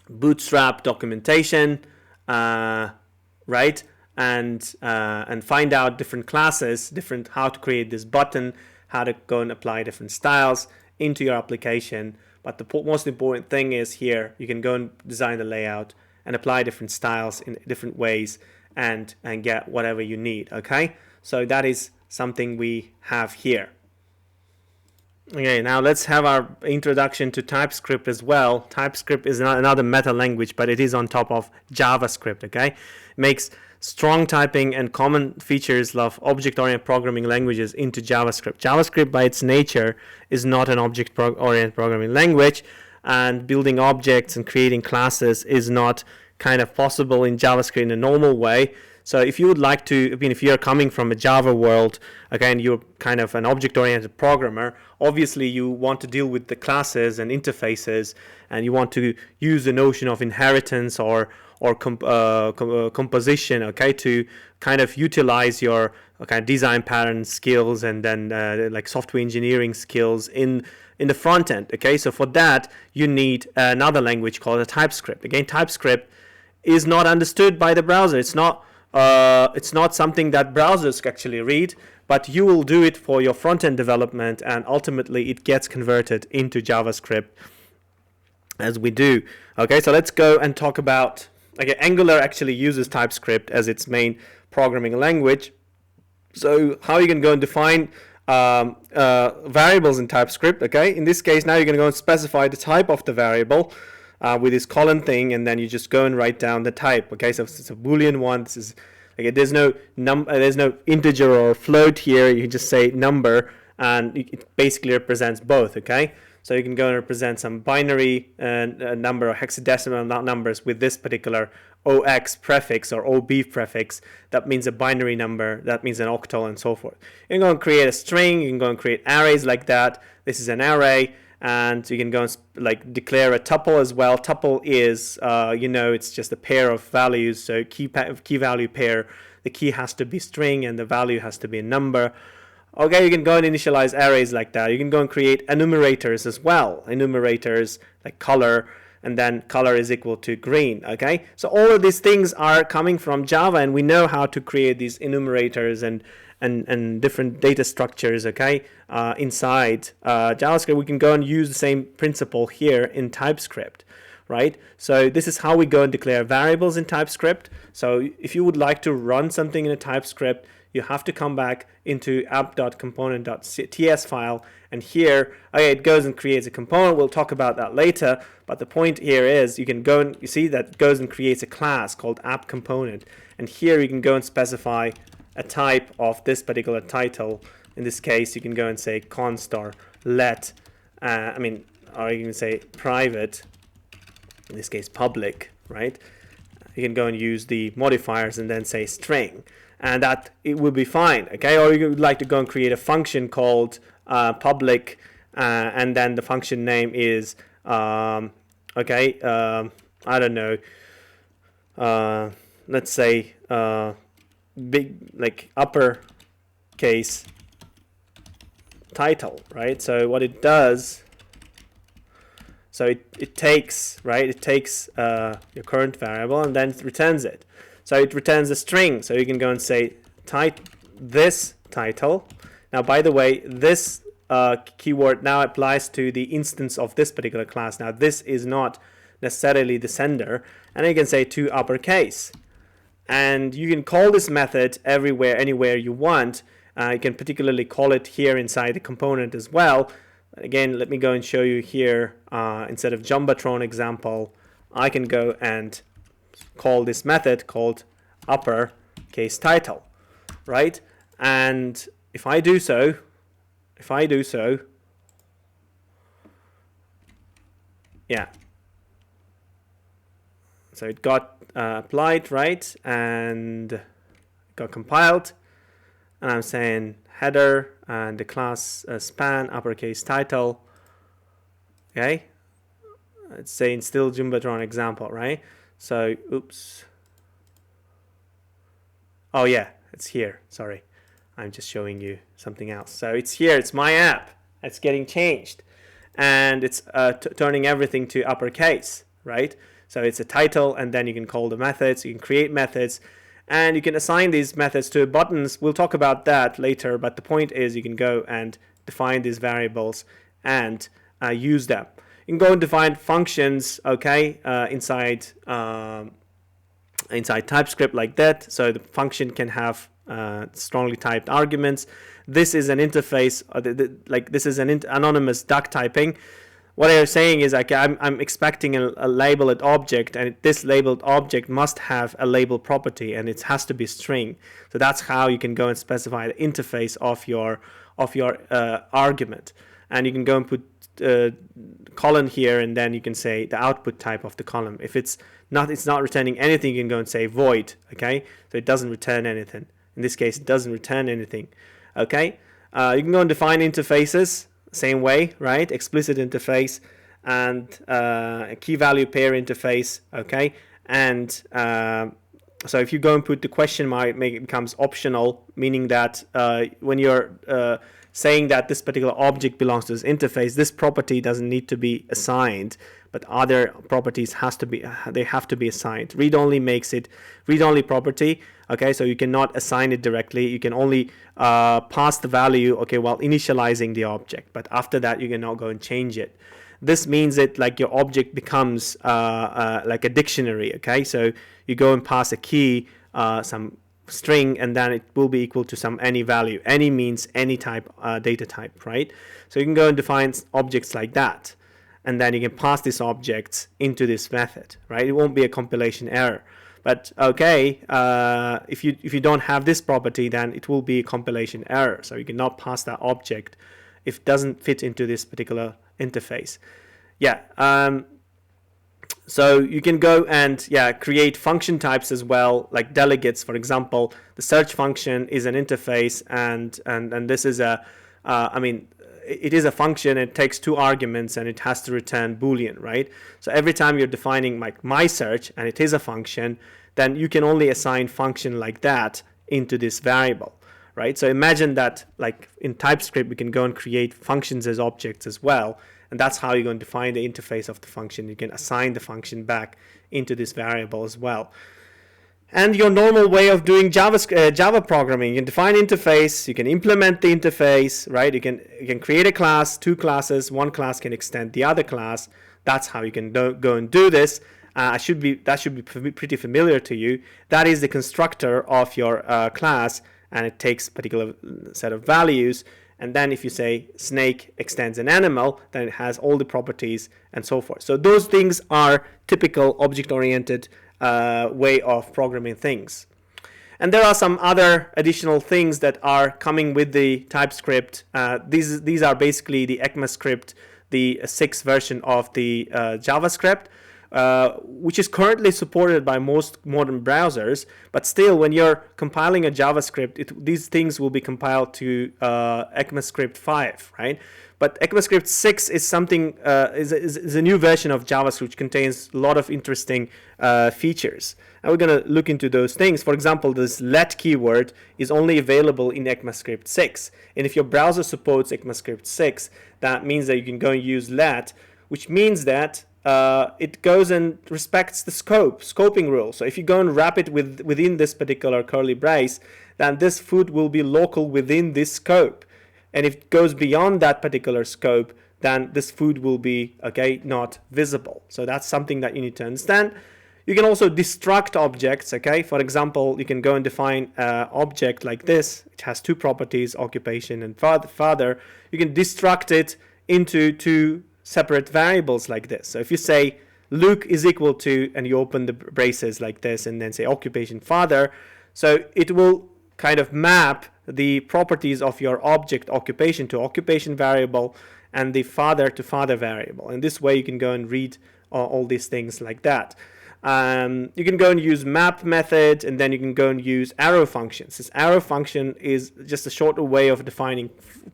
S1: Bootstrap documentation, right, and find out different classes, how to create this button, how to go and apply different styles into your application. But the most important thing is here, you can go and design the layout and apply different styles in different ways and get whatever you need. Okay, so that is something we have here. Okay, now let's have our introduction to TypeScript as well. TypeScript is another meta language, but it is on top of JavaScript. Okay, it makes strong typing and common features of object-oriented programming languages into JavaScript. JavaScript by its nature is not an object-oriented programming language, and building objects and creating classes is not kind of possible in JavaScript in a normal way. So if you would like to, if you're coming from a Java world, again, you're kind of an object-oriented programmer, obviously you want to deal with the classes and interfaces, and you want to use the notion of inheritance or composition, okay, to kind of utilize your kind of design pattern skills and then like software engineering skills in the front end. Okay, so for that you need another language called a TypeScript. Again, TypeScript is not understood by the browser. It's not something that browsers actually read, but you will do it for your front-end development, and ultimately it gets converted into JavaScript as we do. Okay, so let's go and talk about, okay, Angular actually uses TypeScript as its main programming language. So how you can go and define variables in TypeScript, okay? In this case, now you're going to go and specify the type of the variable with this colon thing, and then you just go and write down the type. Okay, so it's a Boolean one. This is, okay, there's no integer or float here. You can just say number, and it basically represents both. Okay, so you can go and represent some binary number or hexadecimal numbers with this particular OX prefix or OB prefix. That means a binary number. That means an octal, and so forth. You can go and create a string. You can go and create arrays like that. This is an array. And you can go and like declare a tuple as well. Tuple is, it's just a pair of values. So key value pair. The key has to be string and the value has to be a number. Okay, you can go and initialize arrays like that. You can go and create enumerators as well. Enumerators like color, and then color is equal to green. Okay, so all of these things are coming from Java, and we know how to create these enumerators and different data structures, okay, inside JavaScript. We can go and use the same principle here in TypeScript, right? So this is how we go and declare variables in TypeScript. So if you would like to run something in a TypeScript, you have to come back into app.component.ts file, and here, okay, it goes and creates a component. We'll talk about that later, but the point here is you can go and you see that it goes and creates a class called app component, and here you can go and specify a type of this particular title. In this case, you can go and say const or let, or you can say private, in this case public, right? You can go and use the modifiers and then say string, and that it will be fine, okay? Or you would like to go and create a function called public, and then the function name is, I don't know, let's say, big, like uppercase title, right? So what it does, so it takes, right, it takes your current variable and then it returns it. So it returns a string. So you can go and say this title. Now, by the way, this keyword now applies to the instance of this particular class. Now, this is not necessarily the sender, and you can say to uppercase. And you can call this method everywhere, anywhere you want. You can particularly call it here inside the component as well. Again, let me go and show you here. Instead of Jumbotron example, I can go and call this method called uppercase uppercase title, right? And if I do so, yeah, so it got applied, right, and got compiled, and I'm saying header and the class span uppercase title. Okay, it's saying still Jumbotron example, right? So oops, oh yeah, it's here, sorry, I'm just showing you something else. So it's here, it's my app, it's getting changed, and it's turning everything to uppercase, right? So it's a title, and then you can call the methods, you can create methods, and you can assign these methods to buttons. We'll talk about that later, but the point is you can go and define these variables and use them. You can go and define functions, okay, inside TypeScript like that. So the function can have strongly typed arguments. This is an interface, like this is an anonymous duck typing. What I'm saying is like I'm expecting a labeled object, and this labeled object must have a label property, and it has to be string. So that's how you can go and specify the interface of your argument. And you can go and put colon here, and then you can say the output type of the column. If it's not returning anything, you can go and say void. Okay, so it doesn't return anything. In this case, it doesn't return anything. Okay, you can go and define interfaces. Same way, right? Explicit interface and a key value pair interface, okay? And so if you go and put the question mark, it becomes optional, meaning that when you're saying that this particular object belongs to this interface, this property doesn't need to be assigned, but other properties have to be assigned. Read-only makes it read-only property. Okay, so you cannot assign it directly. You can only pass the value, okay, while initializing the object. But after that, you cannot go and change it. This means that like your object becomes like a dictionary. Okay, so you go and pass a key, some string, and then it will be equal to some any value. Any means any type, data type, right? So you can go and define objects like that, and then you can pass these objects into this method, right? It won't be a compilation error. But okay, if you don't have this property, then it will be a compilation error. So you cannot pass that object if it doesn't fit into this particular interface. Yeah. So you can go and create function types as well, like delegates. For example, the search function is an interface, and this is a it is a function. It takes 2 arguments, and it has to return Boolean, right? So every time you're defining like my search, and it is a function, then you can only assign function like that into this variable, right? So imagine that like in TypeScript, we can go and create functions as objects as well, and that's how you're going to define the interface of the function. You can assign the function back into this variable as well. And your normal way of doing Java programming, you can define interface, you can implement the interface, right? You can create a class, 2 classes, 1 class can extend the other class. That's how you can go and do this. That should be pretty familiar to you. That is the constructor of your class, and it takes a particular set of values. And then if you say snake extends an animal, then it has all the properties and so forth. So those things are typical object-oriented way of programming things. And there are some other additional things that are coming with the TypeScript. These are basically the EcmaScript, the 6th version of the JavaScript, which is currently supported by most modern browsers. But still, when you're compiling a JavaScript, these things will be compiled to EcmaScript 5, right? But EcmaScript 6 is something is a new version of JavaScript, which contains a lot of interesting features. And we're going to look into those things. For example, this let keyword is only available in EcmaScript 6. And if your browser supports EcmaScript 6, that means that you can go and use let, which means that it goes and respects the scoping rule. So if you go and wrap it within this particular curly brace, then this food will be local within this scope. And if it goes beyond that particular scope, then this food will be, okay, not visible. So that's something that you need to understand. You can also destruct objects, okay? For example, you can go and define an object like this, which has 2 properties, occupation and father. You can destruct it into 2 separate variables like this. So if you say Luke is equal to, and you open the braces like this, and then say occupation father, So it will kind of map the properties of your object occupation to occupation variable and the father to father variable. And this way you can go and read all these things like that. You can go and use map method, and then you can go and use arrow functions. This arrow function is just a shorter way of defining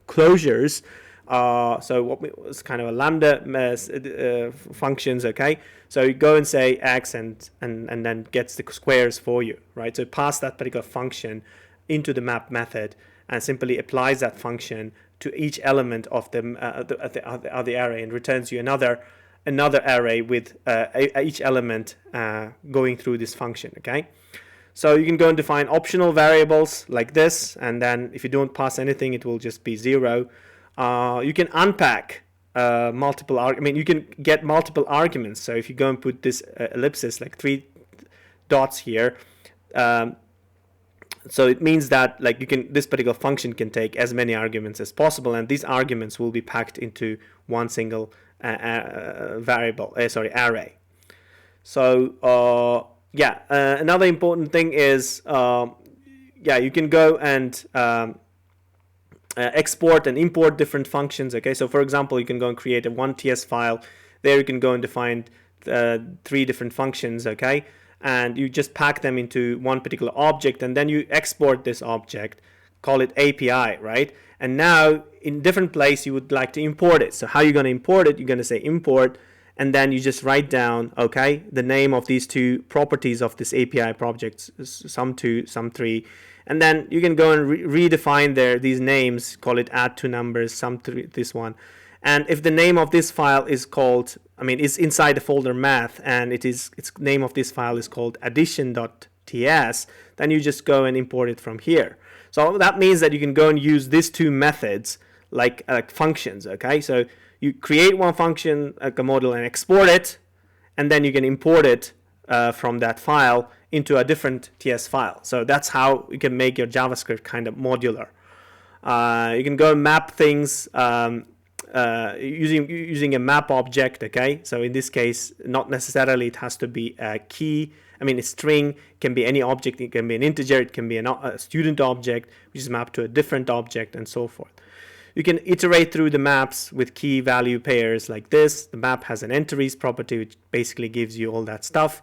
S1: closures. So what it's kind of a lambda functions, okay? So you go and say x and then gets the squares for you, right? So pass that particular function into the map method and simply applies that function to each element of the array and returns you another array with each element going through this function, okay? So you can go and define optional variables like this, and then if you don't pass anything, it will just be 0. You can unpack you can get multiple arguments. So if you go and put this ellipsis, like 3 dots here, so it means that like this particular function can take as many arguments as possible, and these arguments will be packed into one single array. So another important thing is you can go and export and import different functions. Okay, so for example, you can go and create a 1TS file. There you can go and define 3 different functions. Okay, and you just pack them into one particular object, and then you export this object, call it API, right? And now in different place you would like to import it. So how are you going to import it? You're going to say import, and then you just write down, okay, the name of these 2 properties of this API project, sum2, sum3, and then you can go and redefine these names, call it add 2 numbers, sum3, this one. And if the name of this file is called, is inside the folder math, and its name of this file is called addition.ts, then you just go and import it from here. So that means that you can go and use these 2 methods like functions, okay? So you create one function, like a model, and export it, and then you can import it from that file into a different TS file. So that's how you can make your JavaScript kind of modular. You can go and map things using a map object, okay? So in this case, not necessarily it has to be a key. A string, it can be any object, it can be an integer, it can be a student object, which is mapped to a different object, and so forth. You can iterate through the maps with key value pairs like this. The map has an entries property, which basically gives you all that stuff.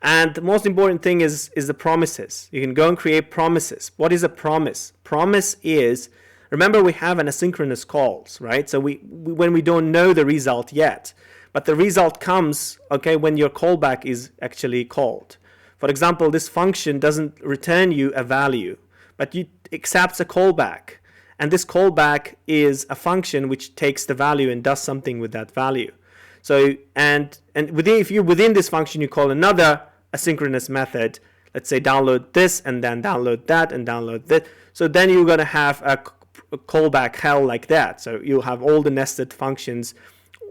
S1: And the most important thing is the promises. You can go and create promises. What is a promise? Promise is, remember, we have an asynchronous calls, right? So when we don't know the result yet, but the result comes, okay, when your callback is actually called. For example, this function doesn't return you a value, but it accepts a callback. And this callback is a function which takes the value and does something with that value. So if you're within this function, you call another asynchronous method. Let's say download this, and then download that, and download that. So then you're going to have a callback hell like that. So you'll have all the nested functions.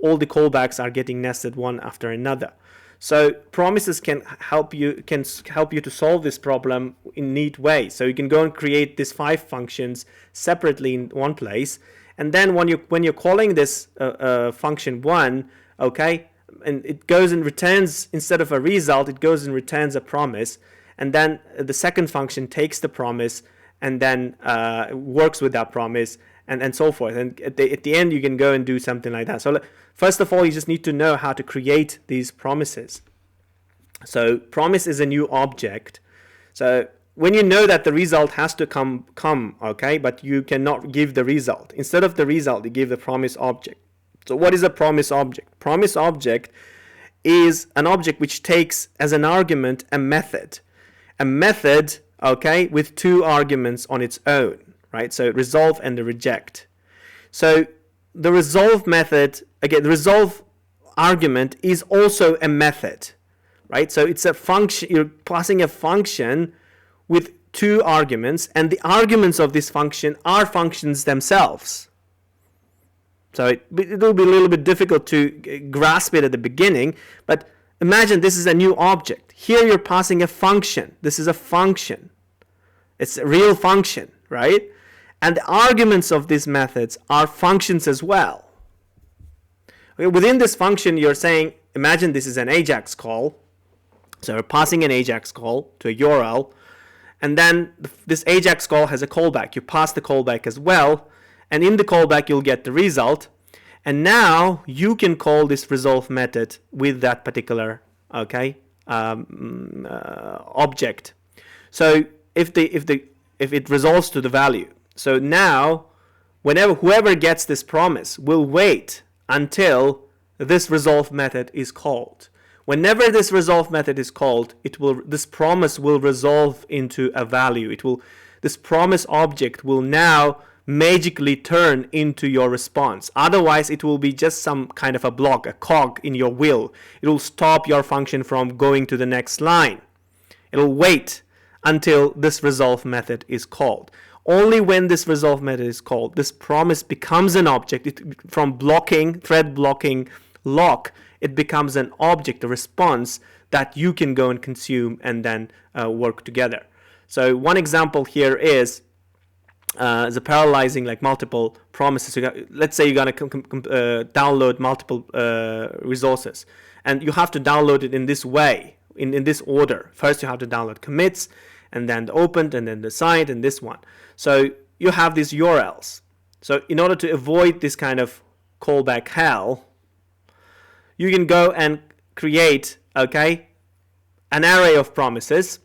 S1: All the callbacks are getting nested one after another. So promises can help you to solve this problem in neat way. So you can go and create these 5 functions separately in one place, and then when you're calling this function 1, okay, and it goes and returns, instead of a result, it goes and returns a promise, and then the second function takes the promise and then works with that promise, and so forth. And at the end, you can go and do something like that. So first of all, you just need to know how to create these promises. So promise is a new object. So when you know that the result has to come, okay, but you cannot give the result. Instead of the result, you give the promise object. So what is a promise object? Promise object is an object which takes as an argument a method. A method, okay, with 2 arguments on its own. Right, so resolve and the reject. So the resolve method, again, the resolve argument is also a method, right? So it's a function, you're passing a function with 2 arguments, and the arguments of this function are functions themselves. So it will be a little bit difficult to grasp it at the beginning, but imagine this is a new object. Here you're passing a function. This is a function. It's a real function, right? And the arguments of these methods are functions as well. Okay, within this function, you're saying, imagine this is an AJAX call. So you're passing an AJAX call to a URL, And then this AJAX call has a callback. You pass the callback as well, and in the callback you'll get the result. And now you can call this resolve method with that particular object. So if it resolves to the value, so now whoever gets this promise will wait until this resolve method is called. Whenever this resolve method is called, this promise will resolve into a value. This promise object will now magically turn into your response. Otherwise, it will be just some kind of a block, a cog in your wheel. It will stop your function from going to the next line. It'll wait until this resolve method is called. Only when this resolve method is called, this promise becomes an object. From thread blocking lock, it becomes an object, a response that you can go and consume and then work together. So one example here is the parallelizing like multiple promises. Let's say you're going to download multiple resources, and you have to download it in this way, in this order. First you have to download commits, and then the opened, and then the signed, and this one. So you have these URLs. So in order to avoid this kind of callback hell, you can go and create an array of promises.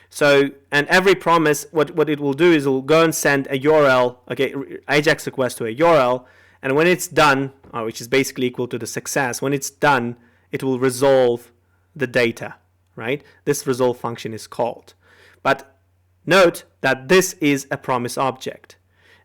S1: So, and every promise, what it will do is it will go and send a URL, AJAX request to a URL, and when it's done, which is basically equal to the success, when it's done, it will resolve the data, right? This resolve function is called. But note that this is a promise object.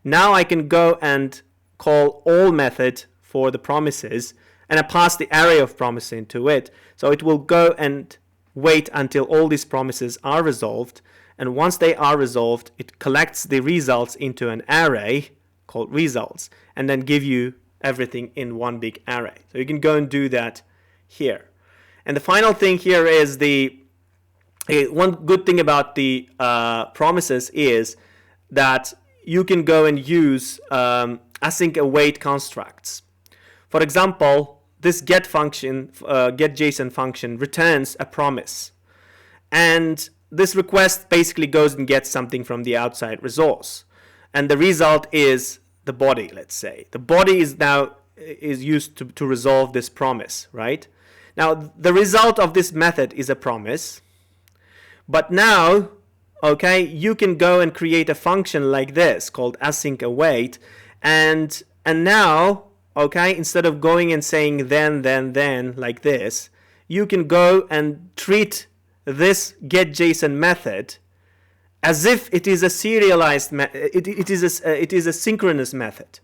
S1: Now I can go and call all method for the promises, and I pass the array of promises into it. So it will go and wait until all these promises are resolved, and once they are resolved, it collects the results into an array called results, and then give you everything in one big array. So you can go and do that here. And the final thing here is one good thing about the promises is that you can go and use async await constructs. For example, this get function, getJSON function, returns a promise, and this request basically goes and gets something from the outside resource, and the result is the body. Let's say the body is used to resolve this promise, right? Now the result of this method is a promise, but now you can go and create a function like this called async await, and now instead of going and saying then like this, you can go and treat this getJSON method as if it is a serialized it is a synchronous method.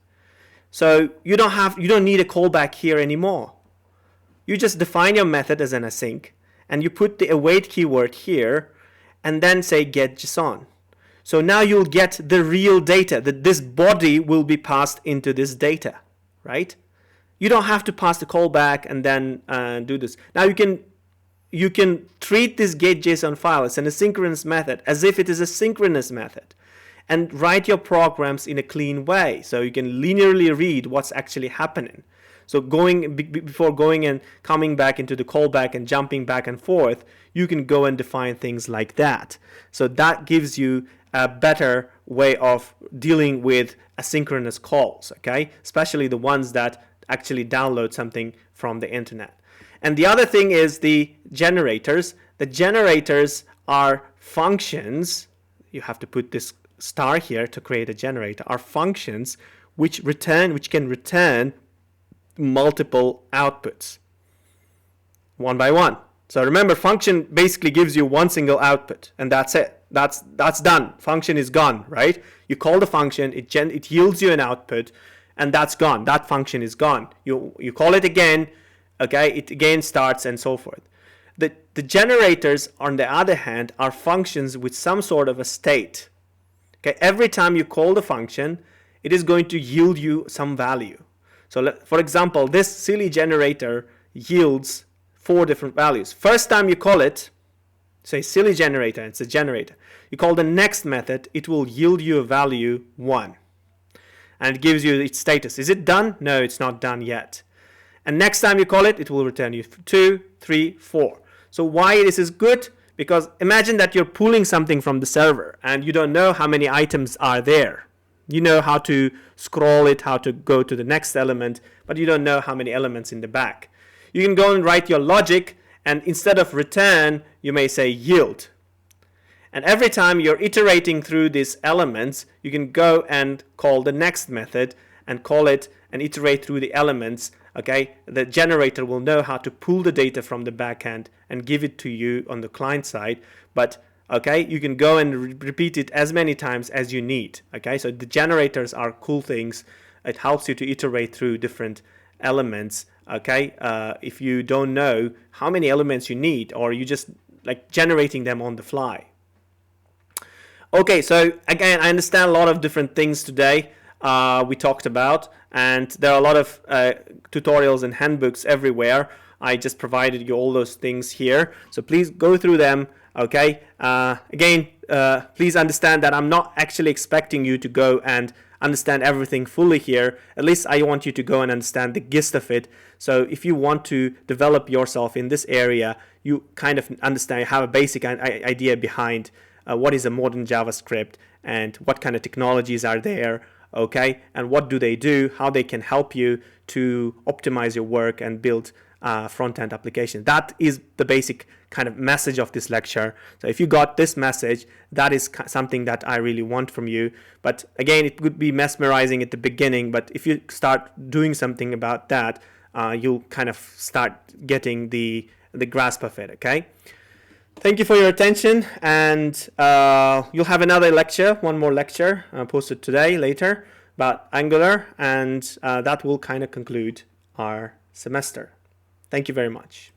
S1: So you don't need a callback here anymore. You just define your method as an async, and you put the await keyword here, and then say getJSON. So now you'll get the real data, that this body will be passed into this data. Right? You don't have to pass the callback and then do this. Now you can treat this getJSON file as an asynchronous method as if it is a synchronous method, and write your programs in a clean way, so you can linearly read what's actually happening. So before going and coming back into the callback and jumping back and forth, you can go and define things like that. So that gives you a better way of dealing with asynchronous calls, especially the ones that actually download something from the internet. And the other thing is the generators. The generators are functions. You have to put this star here to create a generator. Are functions which can return multiple outputs one by one. So remember, function basically gives you one single output, and that's it. That's done. Function is gone, right? You call the function, it yields you an output, and that's gone. That function is gone. You call it again, it again starts, and so forth. The generators, on the other hand, are functions with some sort of a state. Every time you call the function, it is going to yield you some value. So for example, this silly generator yields 4 different values. First time you call it, say silly generator, it's a generator. You call the next method, it will yield you a value 1. And it gives you its status. Is it done? No, it's not done yet. And next time you call it, it will return you 2, 3, 4. So why this is good? because imagine that you're pulling something from the server and you don't know how many items are there. You know how to scroll it, how to go to the next element, but you don't know how many elements in the back. You can go and write your logic, and instead of return, you may say yield. And every time you're iterating through these elements, you can go and call the next method and call it and iterate through the elements. Okay, the generator will know how to pull the data from the backend and give it to you on the client side. But okay, you can go and repeat it as many times as you need. Okay, so the generators are cool things. It helps you to iterate through different elements. Okay, if you don't know how many elements you need, or you just like generating them on the fly. Okay, so again, I understand a lot of different things today we talked about, and there are a lot of tutorials and handbooks everywhere. I just provided you all those things here, so please go through them. Okay, again, please understand that I'm not actually expecting you to go and understand everything fully here. At least I want you to go and understand the gist of it. So if you want to develop yourself in this area, you kind of understand, have a basic idea behind what is a modern JavaScript and what kind of technologies are there, okay, and what do they do, how they can help you to optimize your work and build front-end application. That is the basic kind of message of this lecture. So if you got this message, that is something that I really want from you. But again, it would be mesmerizing at the beginning, but if you start doing something about that, you'll kind of start getting the grasp of it, okay? Thank you for your attention, and you'll have another lecture, one more lecture posted today, later, about Angular, and that will kind of conclude our semester. Thank you very much.